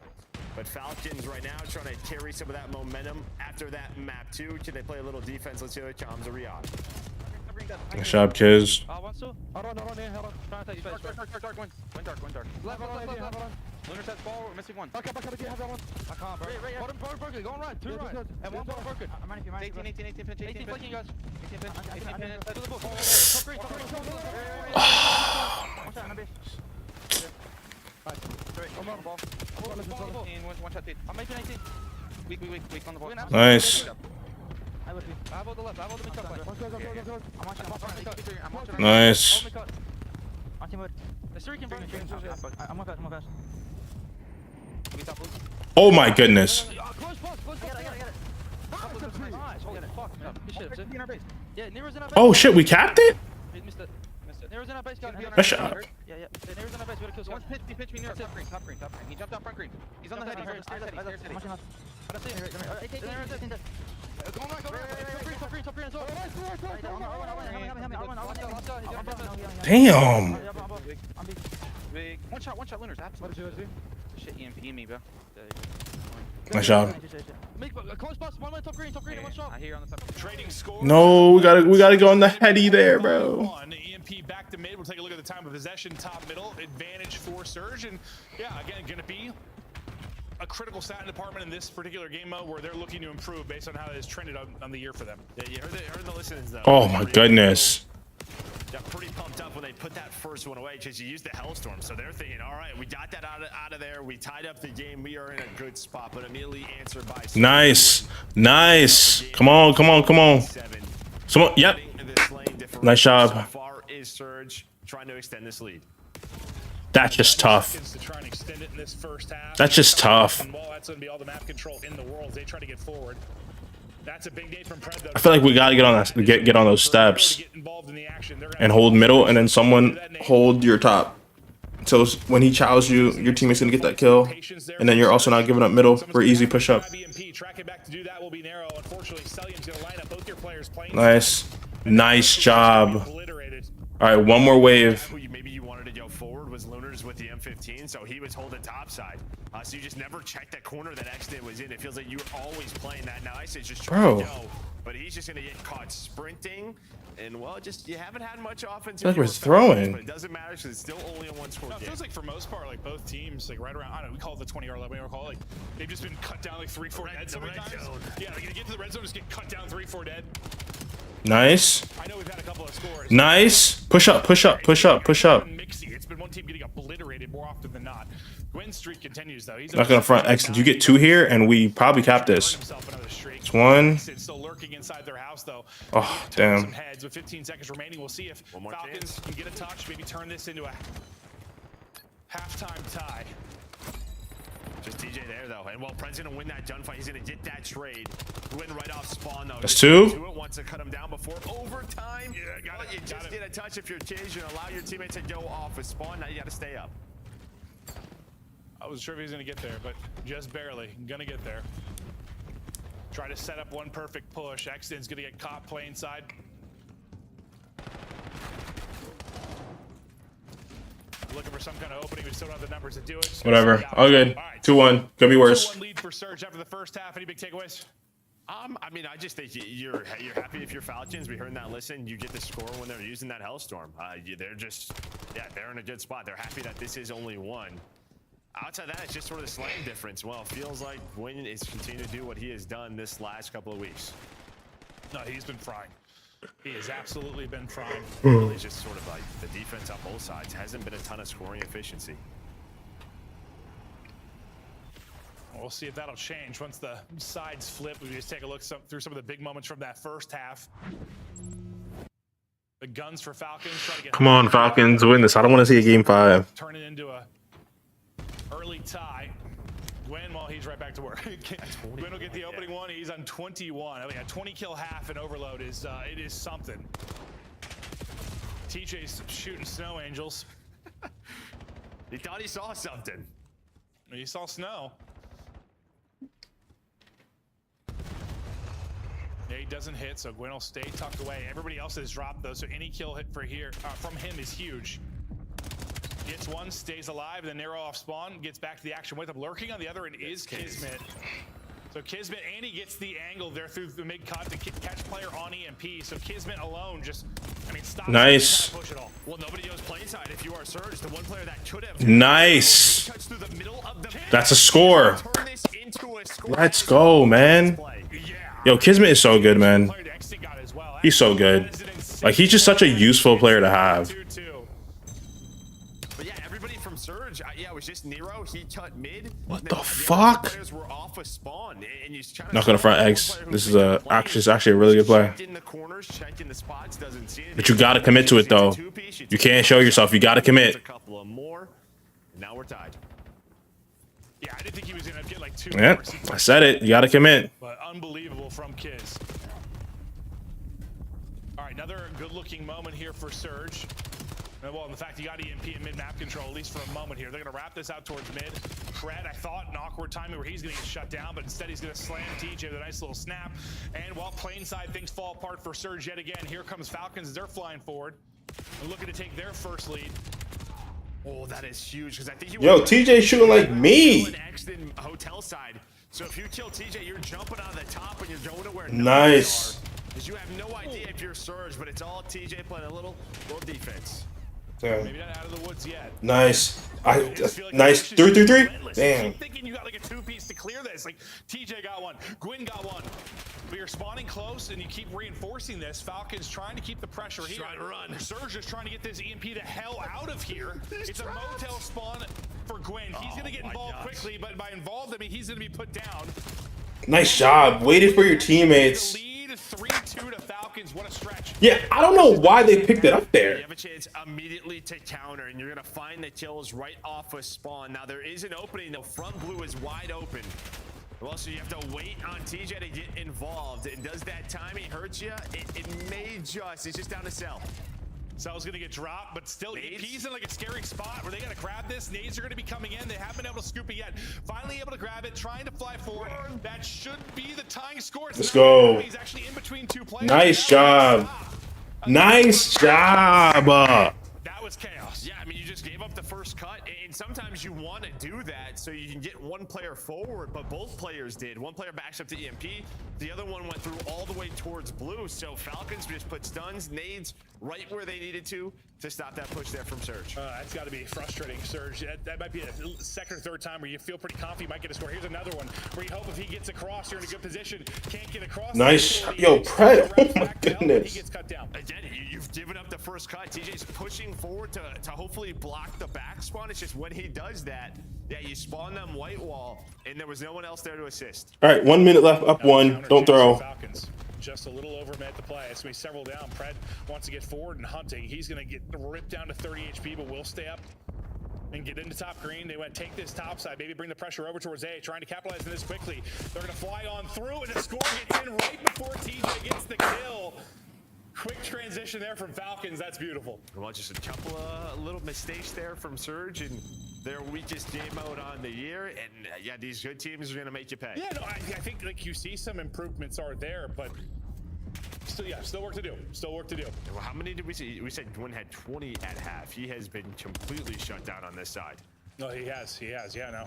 But Falcons right now trying to carry some of that momentum after that map 2. Can they play a little defense? Let's see how the comms are Riyadh. Nice job, Kiz. Lunar sets ball, we're missing one. Okay, have that one. I can't, bro. Bottom broken, go on right, 2 right. And 1 bottom broken. I'm running, 18 pinch, 18 pinch, guys. 18 pinch, to the book. Top green. One shot, I'm making 18. Weak on the ball. Nice. I have all the left, I have all the mid top line. Nice. Oh my goodness. Oh shit, we capped it? Nice shot. Yeah. Nero's in our base. We gotta kill someone. Pitch me near top green. He jumped down front green. He's on the head. He's stairs heady. Go on right. Top green as well. Damn. Big. One shot, Lunars. Absolutely. Shit, EMP me, bro. Nice job. Close bus. One top green, and one shot. I hear on the top. Trading score. No, we gotta go on the heady there, bro. EMP back to mid. We'll take a look at the time of possession, top middle, advantage for Surge, and yeah, again, gonna be a critical stat department in this particular game mode where they're looking to improve based on how it has trended on the year for them. Yeah, you heard the listens though. Oh my goodness. Got pretty pumped up when they put put that first one away because you used the Hellstorm. So they're thinking, all right, we got that out of there. We tied up the game. We are in a good spot, but immediately answered by Nice. Nice. Come on, come on, come on. Someone, yep. Nice job. So far is Surge trying to extend this lead. That's just tough. To try and extend it in this first half. That's just tough. And while that's going to be all the map control in the world, they try to get forward. That's a big day from Pred, though. I feel like we gotta get on that, get on those steps and hold middle, and then someone hold your top. So when he chows you, your teammate's gonna get that kill, and then you're also not giving up middle for easy push up. Nice, nice job. All right, one more wave. Maybe you wanted to go forward was Lunars with the M15, so he was holding topside. So you just never checked that corner that Exton was in. It feels like you were always playing that nice. It's just trying to go, but he's just gonna get caught sprinting. And well, just you haven't had much offense. Like we're throwing. But it doesn't matter because it's still only a one-score game. It feels like for most part, like both teams, like right around, I don't know, we call it the 20-yard line. We call it like they've just been cut down like 3-4 dead so many times. Yeah, they're gonna get to the red zone, just get cut down 3-4 dead. Nice. I know we've had a couple of scores. Nice. Push up, push up, push up, push up. It's been one team getting obliterated more often than not. Gwen's streak continues though. He's Not gonna front X. You get two here, and we probably cap this. It's one. Still lurking inside their house though. Oh, damn. Some heads with 15 seconds remaining. We'll see if Falcons can get a touch, maybe turn this into a halftime tie. Just TJ there though, and while Pred's gonna win that gunfight, he's gonna get that trade. Win right off spawn though. That's two. Wants to cut him down before overtime. Yeah, you just get a touch if you're changing, allow your teammate to go off a spawn. Now you gotta stay up. I wasn't sure if he was gonna get there, but just barely. Gonna get there. Try to set up one perfect push. Exton's gonna get caught playing side. Looking for some kind of opening. We still don't have the numbers to do it. Whatever. All good. All right. 2-1. Could be worse. 2-1 lead for Surge after the first half. Any big takeaways? I mean, I just think you're happy if you're Falcons. We heard in that listen, you get the score when they're using that Hellstorm. They're just, yeah, they're in a good spot. They're happy that this is only one. Outside that, it's just sort of the slaying difference. Well, it feels like Wynn is continuing to do what he has done this last couple of weeks. No, he's been frying. He has absolutely been frying. Really just sort of like the defense on both sides. Hasn't been a ton of scoring efficiency. We'll see if that'll change once the sides flip. We just take a look through some of the big moments from that first half. The guns for Falcons try to get. Come on, Falcons, win this. I don't want to see a game 5. Turn it into a early tie. Gwen, well, he's right back to work. Gwen will get the opening one. He's on 21. I mean, a 20 kill half in overload is it is something. TJ's shooting snow angels. He thought he saw something. He saw snow. Yeah, he doesn't hit, so Gwen will stay tucked away. Everybody else has dropped though, so any kill hit for here from him is huge. Gets one, stays alive, then narrow off spawn, gets back to the action with him. Lurking on the other end is Kismet. So Kismet, and he gets the angle there through the mid-cut to catch player on EMP. So Kismet alone just, I mean, stop. Nice. Push it all. Well, nobody goes play side if you are Surge. The one player that could have. Nice. That's a score. Let's go, man. Yo, Kismet is so good, man. He's so good. Like, he's just such a useful player to have. But yeah, everybody from Surge, yeah, it was just Nero. He cut mid. What the fuck? Players were off a spawn, and you Not gonna front X. This is actually a really good play. in the corners, checking the spots, doesn't see it. But you gotta commit to it though. You can't show yourself. You gotta commit. A couple of more. Now we're tied. Yeah, I didn't think he was gonna get like 2 Yeah, more. I said it. You gotta commit. But unbelievable from Kiz. All right, another good-looking moment here for Surge. Well, in the fact he got EMP and mid-map control, at least for a moment here. They're going to wrap this out towards mid. Pred, I thought, an awkward timing where he's going to get shut down, but instead he's going to slam TJ with a nice little snap. And while plane side, things fall apart for Surge yet again. Here comes Falcons as they're flying forward and looking to take their first lead. Oh, that is huge, because I think you. Yo, TJ shooting like me. Hotel side. So if you kill TJ, you're jumping out of the top and you're going to where. Nice. Because you have no idea if you're Surge, but it's all TJ playing a little defense. Damn. Maybe not out of the woods yet. Nice. Just feel like Nice. the push is 3-3-3. relentless. You Damn. keep thinking you got like a two-piece to clear this. Like TJ got one, Gwyn got one. But you're spawning close and you keep reinforcing this. Falcons trying to keep the pressure here. Trying to run. Surge is trying to get this EMP the hell out of here. It's a motel spawn for Gwyn. He's gonna get involved quickly, but by involved, I mean he's gonna be put down. Nice job. Waited for your teammates. The lead 3-2 to Falcons. What a stretch. Yeah, I don't know why they picked it up You there. have a chance immediately to counter, and you're going to find the kills right off a spawn. Now, there is an opening. The front blue is wide open. Well, so you have to wait on TJ to get involved. And does that timing hurt you? It may just. It's just down to Cell. Cell's gonna get dropped, but still, he's in like a scary spot where they gotta grab this. Nades are gonna be coming in. They haven't been able to scoop it yet. Finally able to grab it, trying to fly forward. That should be the tying score. Let's go. He's actually in between two players. Nice job. Nice job. That was chaos. Yeah, I mean, you just gave up the first cut, and sometimes you want to do that so you can get one player forward, but both players did. One player backs up to EMP, the other one went through all the way towards blue, so Falcons just put stuns, nades right where they needed to stop that push there from Surge. That's got to be frustrating, Surge. That might be a second or third time where you feel pretty confident you might get a score. Here's another one where you hope if he gets across, you're in a good position. Can't get across. Nice. Yo, Pred. Oh my He goodness. gets cut down. Again, you've given up the first cut. TJ's pushing forward to hopefully block the back spawn. It's just when he does that, yeah, you spawn them white wall, and there was no one else there to assist. All right, 1 minute left. Up one. Don't throw. Falcons. Just a little over a minute to play. It's going to be several down. Pred wants to get forward and hunting. He's going to get ripped down to 30 HP, but will stay up and get into top green. They want to take this top side, maybe bring the pressure over towards A, trying to capitalize on this quickly. They're going to fly on through, and the score gets in right before TJ gets the kill. Quick transition there from Falcons. That's beautiful. Well, just a couple of little mistakes there from Surge, and their weakest game out on the year. And yeah, these good teams are going to make you pay. Yeah, no, I think like you see some improvements are there, but still, yeah, still work to do. Still work to do. Well, how many did we see? We said Gwyn had 20 at half. He has been completely shut down on this side. No, he has. Yeah, no.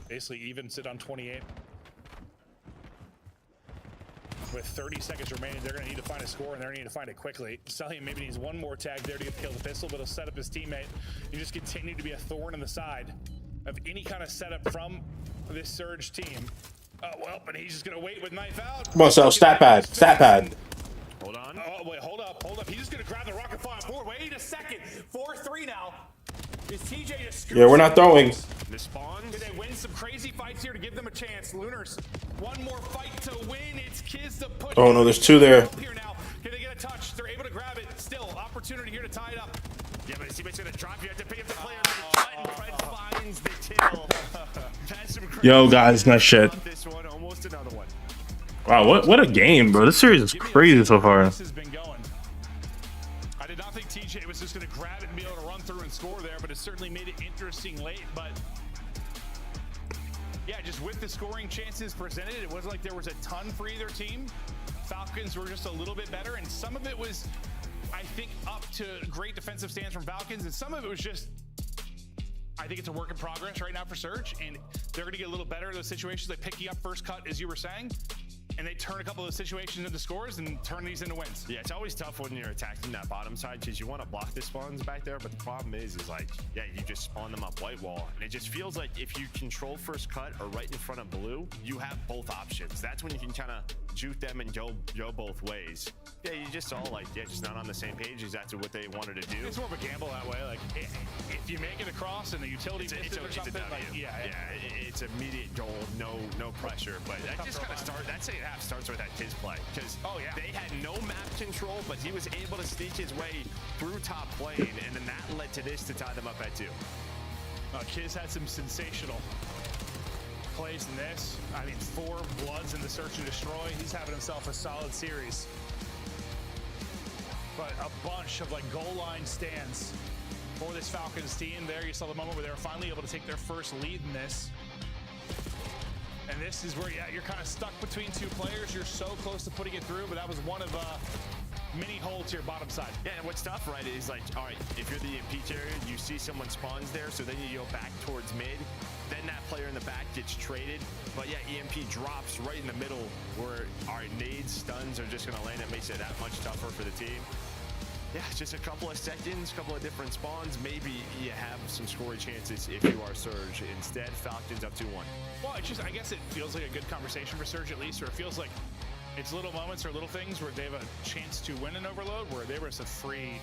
Basically, even sit on 28. With 30 seconds remaining, they're going to need to find a score, and they're going to need to find it quickly. Sully maybe needs one more tag there to get kill the pistol, but he'll set up his teammate. You just continue to be a thorn in the side of any kind of setup from this Surge team. Oh, well, but he's just going to wait with knife out. Come on, Cell. Stat pad. Stat pad. Hold on. Oh, wait, hold up. He's just going to grab the rocket fire forward. Wait a second. 4-3 now. Is TJ just Yeah, we're not throwing. The spawn. Can they win some crazy fights here to give them a chance? Lunars, one more fight to win. It's Kiz to push. Oh, no, there's two there. Here now. Can they get a touch? They're able to grab it. Still, opportunity here to tie it up. Yeah, but his teammate's going to drop. You have to pick up the player. And Fred finds the kill. That's some crazy. Yo, guys, nice shit. This one, almost another one. Wow, what a game, bro. This series is crazy so far. This has been going. I did not think TJ was just going to grab it and be able to run through and score there, but it certainly made it interesting late. But yeah, just with the scoring chances presented, it wasn't like there was a ton for either team. Falcons were just a little bit better, and some of it was, I think, up to great defensive stands from Falcons, and some of it was just, I think it's a work in progress right now for Surge, and they're going to get a little better in those situations. They pick you up first cut, as you were saying, and they turn a couple of situations into scores and turn these into wins. Yeah, it's always tough when you're attacking that bottom side because you want to block the spawns back there, but the problem is like, yeah, you just spawn them up white wall, and it just feels like if you control first cut or right in front of blue, you have both options. That's when you can kind of juke them and go both ways. Yeah, you just all like, yeah, just not on the same page exactly what they wanted to do. It's more of a gamble that way. Like, if you make it across and the utility misses or something, like, yeah, it's immediate goal, no pressure. But that just kind of starts. That second half starts with that Kiz play because they had no map control, but he was able to sneak his way through top lane, and then that led to this to tie them up at 2. Kiz had some sensational plays in this. I mean, 4 bloods in the search and destroy. He's having himself a solid series. But a bunch of like goal line stands for this Falcons team. There you saw the moment where they were finally able to take their first lead in this. And this is where, yeah, you're kind of stuck between two players. You're so close to putting it through, but that was one of many holes to your bottom side. Yeah, and what's tough, right, is like, all right, if you're the EMP carrier, you see someone spawns there, so then you go back towards mid. Then that player in the back gets traded. But yeah, EMP drops right in the middle where our nades, stuns are just going to land. It makes it that much tougher for the team. yeah, just a couple of seconds, couple of different spawns. Maybe you have some scoring chances if you are Surge. Instead, Falcons up 2-1. Well, it's just, I guess it feels like a good conversation for Surge at least, or it feels like it's little moments or little things where they have a chance to win an overload, where they were just a free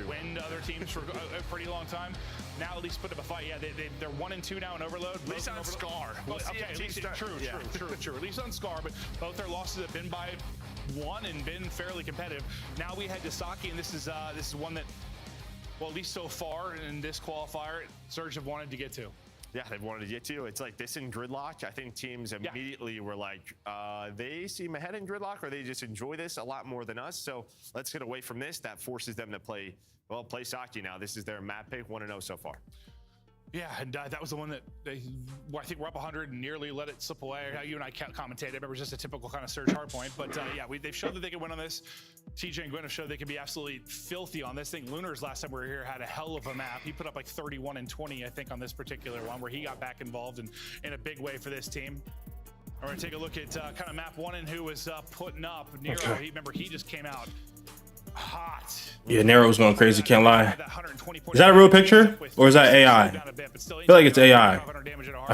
win to other teams for a pretty long time. Now at least put up a fight. Yeah, they're 1-2 now in overload. At least on Scar. Okay, at least, true. At least on Scar, but both their losses have been by 1 and been fairly competitive. Now we head to Saki, and this is one that, well, at least so far in this qualifier, Surge have wanted to get to. Yeah, they've wanted to get to. It's like this in Gridlock. I think teams immediately were like, they seem ahead in Gridlock, or they just enjoy this a lot more than us. So let's get away from this. That forces them to play Saki now. This is their map pick, 1-0 so far. Yeah, and that was the one that I think we're up 100 and nearly let it slip away. How you and I commentated. I remember it was just a typical kind of Surge hardpoint. But yeah, they've showed that they can win on this. TJ and Gwen have showed they can be absolutely filthy on this thing. Lunar's last time we were here had a hell of a map. He put up like 31 and 20, I think, on this particular one, where he got back involved in a big way for this team. We're going to take a look at kind of map 1 and who was putting up. Nero, remember, he just came out hot. Yeah, Nero was going crazy, can't lie. Is that a real picture or is that AI? I feel like it's AI. I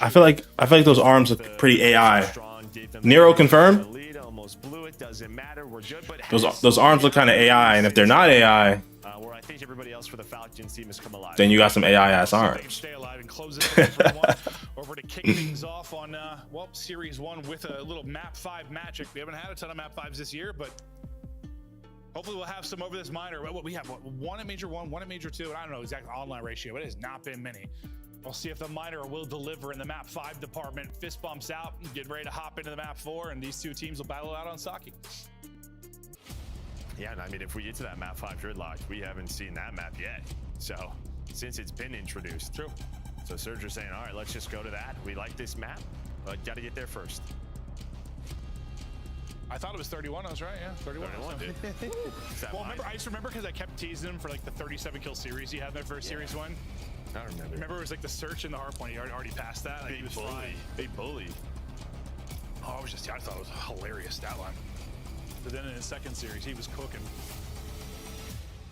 feel like those arms look pretty AI. Nero confirmed? Those arms look kind of AI, and if they're not AI, where I think everybody else for the Falcons team has come alive. then you got some AI ass arms. Stay alive and close it over to kick things off on well, Series 1 with a little map 5 magic. We haven't had a ton of map 5s this year, but hopefully we'll have some over this minor. What we have, one at Major 1, one at Major 2, and I don't know exact online ratio. It has not been many. We'll see if the minor will deliver in the map 5 department. Fist bumps out, get ready to hop into the map 4, and these two teams will battle out on Saki. Yeah, and I mean, if we get to that map 5 Gridlock, we haven't seen that map yet. So, since it's been introduced. True. So Surge are saying, all right, let's just go to that. We like this map, but got to get there first. I thought it was 31. I was right. Yeah, 31. Well, I just remember because I kept teasing him for like the 37 kill series he had in their first Series 1. I remember. Remember it was like the search in the hard point. He already passed that. Like, he was fine. Big bully. Oh, I thought it was a hilarious stat line. But then in his second series, he was cooking.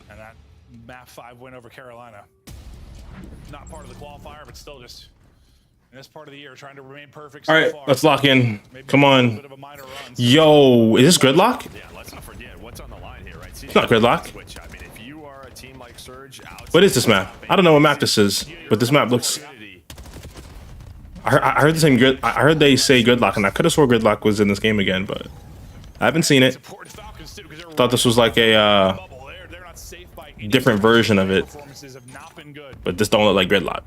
And that map 5 win over Carolina. Not part of the qualifier, but still just in this part of the year, trying to remain perfect. All right, let's lock in. Come on. Yo, is this Gridlock? Yeah, let's not forget what's on the line here, right? It's not Gridlock. Which, I mean, if you are a team like Surge, what is this map? I don't know what map this is, but this map looks. I heard the same good. I heard they say Gridlock, and I could have swore Gridlock was in this game again, but I haven't seen it. Thought this was like a different version of it, but this don't look like Gridlock.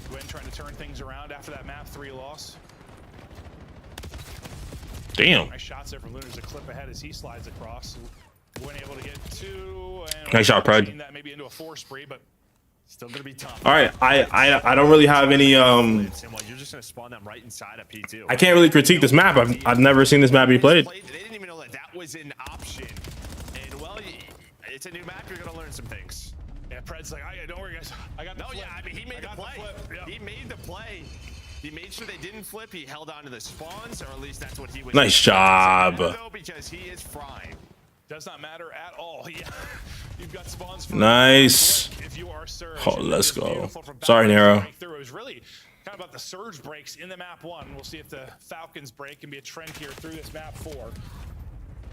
Gwen trying to turn things around after that map 3 loss. Damn. Nice shots there from Lunar. There's a clip ahead as he slides across. Gwen able to get 2. And nice shot, Pride. That maybe into a 4 spree, but still gonna be tough. All right, I don't really have any You're just gonna spawn them right inside of P2. I can't really critique this map. I've never seen this map be played. They didn't even know that was an option. And well, it's a new map. You're gonna learn some things. Yeah, Pred's like, don't worry, guys. I got the flip. Yeah, I mean, he made the play. Yep. He made the play. He made sure they didn't flip. He held on to the spawns, or at least that's what he was. Nice job. Though, because he is frying. Does not matter at all. Yeah, you've got spawns for nice. If you are Surge. Oh, let's go. Sorry, Nero. It was really kind of about the Surge breaks in the map 1. We'll see if the Falcons break can be a trend here through this map 4.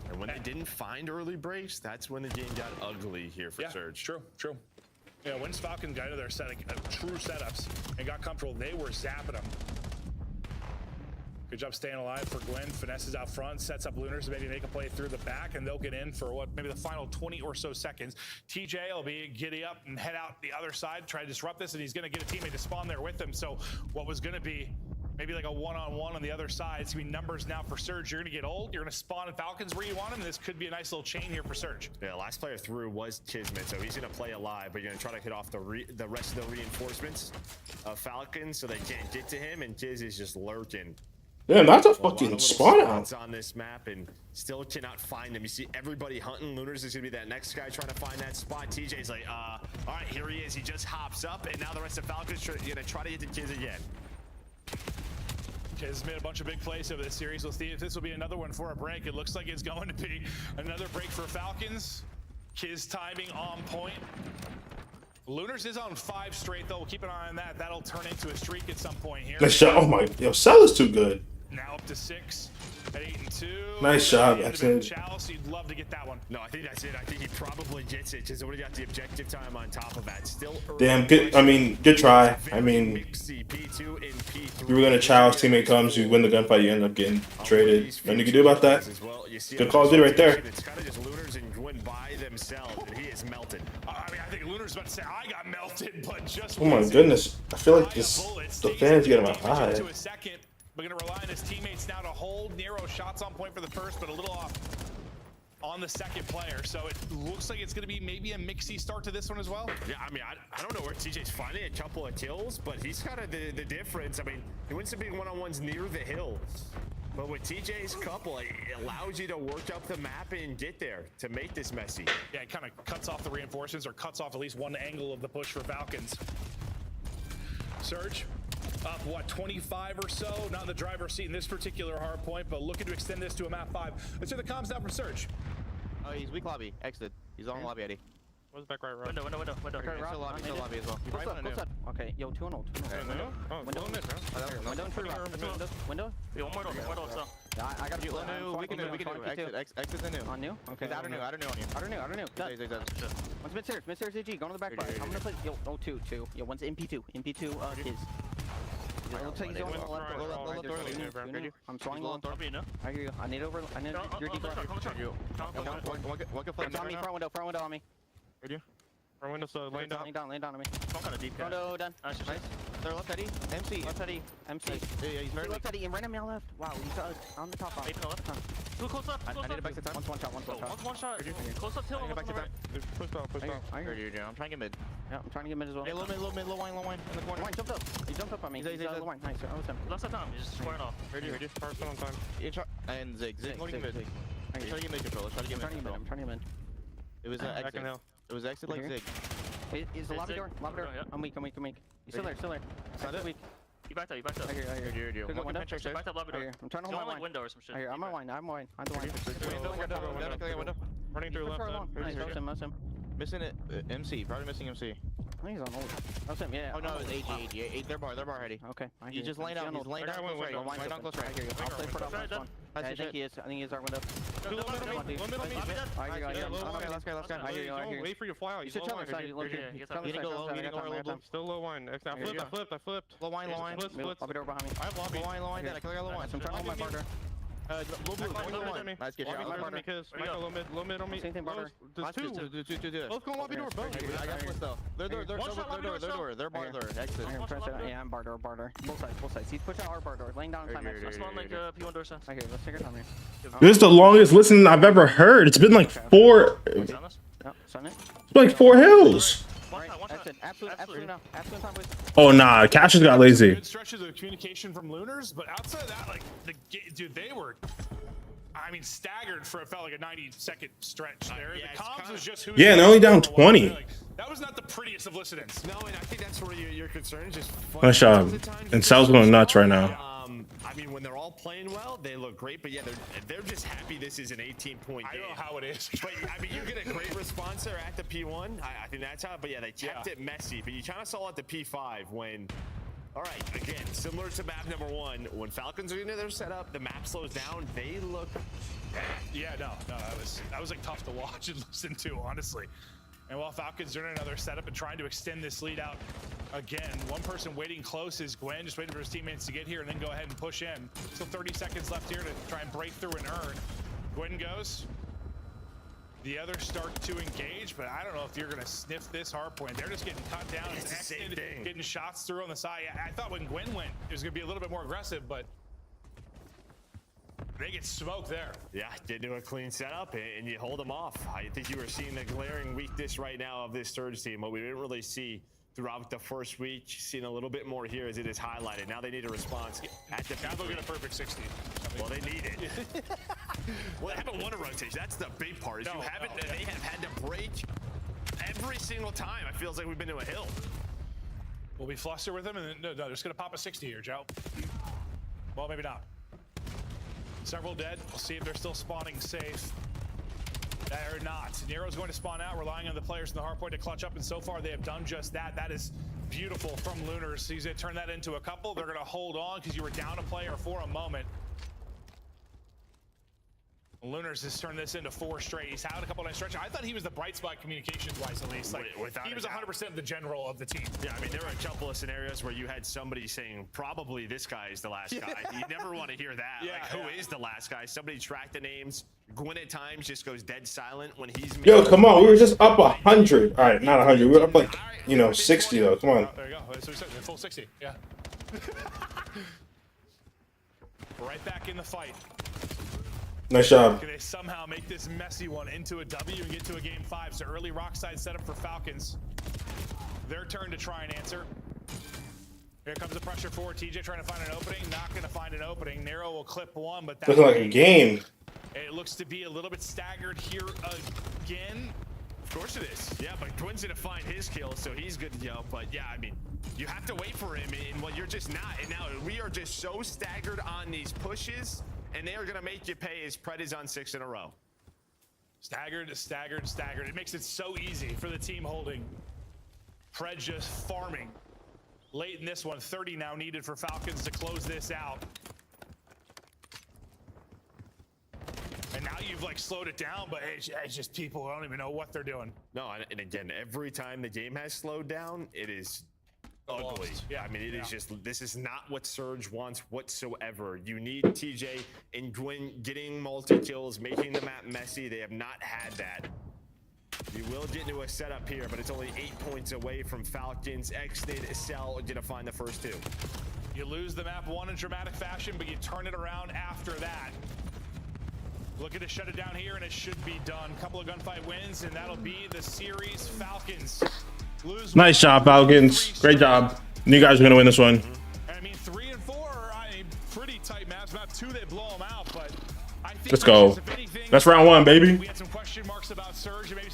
And when they didn't find early breaks, that's when the game got ugly here for Surge. True. Yeah, when Falcons got into their true setups and got comfortable, they were zapping them. Good job staying alive for Gwen. Finesses out front, sets up Lunar so maybe they can play through the back, and they'll get in for what, maybe the final 20 or so seconds. TJ will be giddy up and head out the other side, try to disrupt this, and he's going to get a teammate to spawn there with him. So what was going to be maybe like a one-on-one on the other side. It's going to be numbers now for Surge. You're going to get old. You're going to spawn in Falcons where you want them. And this could be a nice little chain here for Surge. Yeah, last player through was Kismet, so he's going to play alive, but you're going to try to hit off the rest of the reinforcements of Falcons so they can't get to him, and Tiz is just lurking. Yeah, that's a fucking spawn out on this map and still cannot find them. You see everybody hunting. Lunars is going to be that next guy trying to find that spot. TJ's like, all right, here he is. He just hops up, and now the rest of Falcons are going to try to get to Tiz again. Tiz has made a bunch of big plays over this series. Let's see if this will be another one for a break. It looks like it's going to be another break for Falcons. His timing on point. Lunars is on 5 straight though. We'll keep an eye on that. That'll turn into a streak at some point here. Nice shot. Oh my, yo, Cell is too good. Now up to 6 at 8 and 2. Nice job, Excellent. excellent. Chalice, you'd love to get that one. No, I think that's it. I think he probably gets it. Just already got the objective time on top of that. Still early. Damn, good. I mean, good try. I mean, P2 and P3. you were gonna chow. His teammate comes, you win the gunfight, you end up getting traded. Nothing you can do about that. Good Call of Duty right there. It's kind of just Lunars and Gwyn by themselves, and he is melted. I mean, I think Lunar's about to say I got melted, but just. Oh my goodness. I feel like this, the fans get on my eye. To a second. We're going to rely on his teammates now to hold. Nero shots on point for the first, but a little off on the second player. So it looks like it's going to be maybe a mixy start to this one as well. Yeah, I mean, I don't know where TJ's finding a couple of kills, but he's kind of the difference. I mean, he wins some big one-on-ones near the hill. But with TJ's couple, it allows you to work up the map and get there to make this messy. Yeah, it kind of cuts off the reinforcements or cuts off at least one angle of the push for Falcons. Surge. Up, what, 25 or so? Not in the driver's seat in this particular hard point, but looking to extend this to a map 5. Let's hear the comms down from Surge. Oh, he's weak lobby. Exited. He's on lobby, Eddie. What's back right? Window. Still lobby as well. Close up. Okay, yo, 2 and 0. Window? Oh, Window. window mid, bro. Window and tree rock. Window. Yeah, one more door, so. Yeah, I got you. We can do. Exit the new. On new? Okay. Outer new on you. Outer new. Done. One's mid-stairs AG. Going to the back fire. I'm gonna play. Yo, oh, two. Yo, one's MP2. MP2, his. It looks like he's going to the left. I'm swinging long. I hear you. I need over. I need your deep left. One can flank On me, front window on me. Front window, so laying down. Laying down on me. Some kind of deep guy. Window done. Nice. They're left Eddie. MC. Left Eddie. MC. Yeah, he's very Left Eddie and random mail left. Wow, he's on the top off. Maybe left. Too close up. I need to back to time. One's one shot. One's one shot. Close up, Till. I need to back to time. Push off. I hear you. I'm trying to get mid. Yeah, I'm trying to get mid as well. Hey, low wine in the corner. Wine jumped up. He jumped up on me. He's low wine. Nice. I was him. Last time, he's just squaring off. Heard you. First one on time. And Zig. Loading mid. Zig. Try to get mid control. I'm trying to get mid. It was Back in exit. hell. It was exit like Zig. Is the lobby door? Lobby door. Yeah. I'm weak. You still there? Exit weak. You backed up. I hear you. One Window. can check Backed up lobby I door. hear. I'm trying to Don't hold my like wine. window or some shit. I hear. I'm on wine. I'm the wine. Window. Running through left. Nice. That was him. Missing it. MC. Probably missing MC. I think he's on hold. That was him. Yeah. Oh no, it's AG. They're bar ready. Okay. He's just laying down. He's laying down close right. Laying down close I right. hear you. I'll play for the last one. I think he is our window. Low mid on me. I hear you. Last guy. I hear you. Wait for you to fly out. You should tell me side. Look here. You need to go low. You need to go low. Still low wine. I flipped. Low wine. I'll be there behind me. I have lobby. Low wine. I kill low wine. I'm trying to hold my partner. Low blue. Nice, good shot. Low mid on me. Same thing, partner. There's two. Let's go lobby door, both. I got this though. They're bar door. Exit. Yeah, I'm barter. Both sides. He's pushing our bar door. Laying down in time. I spawned like P1 door sense. I hear you. Let's take our time here. This is the longest listen I've ever heard. It's been like 4. It's Yeah, sun it. like 4 hills. That's it. Absolute now. Absolute time, please. Oh nah, Cash has got lazy. Good stretches of communication from Lunars, but outside of that, like dude, they were, I mean, staggered for it felt like a 90-second stretch there. Yeah, the comms was just who. Yeah, and only down 20. Like, that was not the prettiest of listenings. No, and I think that's where your concern is just. Nice job. And Sal's going nuts right now. I mean, when they're all playing well, they look great. But yeah, they're just happy this is an 18-point game. I don't know how it is. But I mean, you get a great response there at the P1. I think that's how. But yeah, they kept it messy. But you kind of saw at the P5 when. All right, again, similar to map number 1, when Falcons are into their setup, the map slows down. They look. Yeah, no, that was like tough to watch and listen to, honestly. And while Falcons are in another setup and trying to extend this lead out again, one person waiting close is Gwen, just waiting for his teammates to get here and then go ahead and push in. Still 30 seconds left here to try and break through and earn. Gwen goes. The others start to engage, but I don't know if you're going to sniff this hard point. They're just getting cut down. It's the same thing. Getting shots through on the side. I thought when Gwen went, it was going to be a little bit more aggressive, but they get smoked there. Yeah, get into a clean setup and you hold them off. I think you were seeing the glaring weakness right now of this Surge team, what we didn't really see throughout the first week. Seeing a little bit more here as it is highlighted. Now they need a response at the Now they'll get a perfect 60. Well, they need it. Well, they haven't won a rotation. That's the big part. Is they have had to break every single time. It feels like we've been to a hill. We'll be flustered with them, and then, no, they're just going to pop a 60 here, Joe. Well, maybe not. Several dead. We'll see if they're still spawning safe. They're not. Nero's going to spawn out, relying on the players in the hard point to clutch up, and so far they have done just that. That is beautiful from Lunars. He's going to turn that into a couple. They're going to hold on because you were down a player for a moment. Lunars has turned this into 4 straight. He's had a couple nice stretches. I thought he was the bright spot communications-wise, at least. Like, he was 100% the general of the team. Yeah, I mean, there were a couple of scenarios where you had somebody saying, probably this guy is the last guy. You never want to hear that. Yeah, like, who is the last guy? Somebody tracked the names. Gwyn at times just goes dead silent when he's... Yo, come on. We were just up 100. All right, not 100. We were up like, you know, 60 though. Come on. Oh, there you go. That's what we said. Full 60. Yeah. Right back in the fight. Nice job. Can they somehow make this messy one into a W and get to a game 5? So early rockside setup for Falcons. Their turn to try and answer. Here comes the pressure forward. TJ trying to find an opening. Not going to find an opening. Nero will clip one, but Looking like a game. It looks to be a little bit staggered here again. Of course it is. Yeah, but Gwyn's going to find his kill, so he's good to go. But yeah, I mean, you have to wait for him, and well, you're just not. And now we are just so staggered on these pushes, and they are going to make you pay as Pred is on 6 in a row. Staggered, staggered, staggered. It makes it so easy for the team holding. Pred just farming. Late in this one, 30 now needed for Falcons to close this out. And now you've like slowed it down, but it's just people don't even know what they're doing. No, and again, every time the game has slowed down, it is ugly. Yeah, I mean, it is just, this is not what Surge wants whatsoever. You need TJ and Gwyn getting multi-kills, making the map messy. They have not had that. You will get into a setup here, but it's only 8 points away from Falcons. Xnid, Cell are gonna find the first 2. You lose the map 1 in dramatic fashion, but you turn it around after that. Looking to shut it down here, and it should be done. Couple of gunfight wins, and that'll be the series. Falcons lose. Nice job, Falcons. Great job. You guys are going to win this one. I mean, 3 and 4, I mean, pretty tight maps. Map 2, they blow them out, but I think Let's go. if anything, That's round 1, baby. we had some question marks about Surge and maybe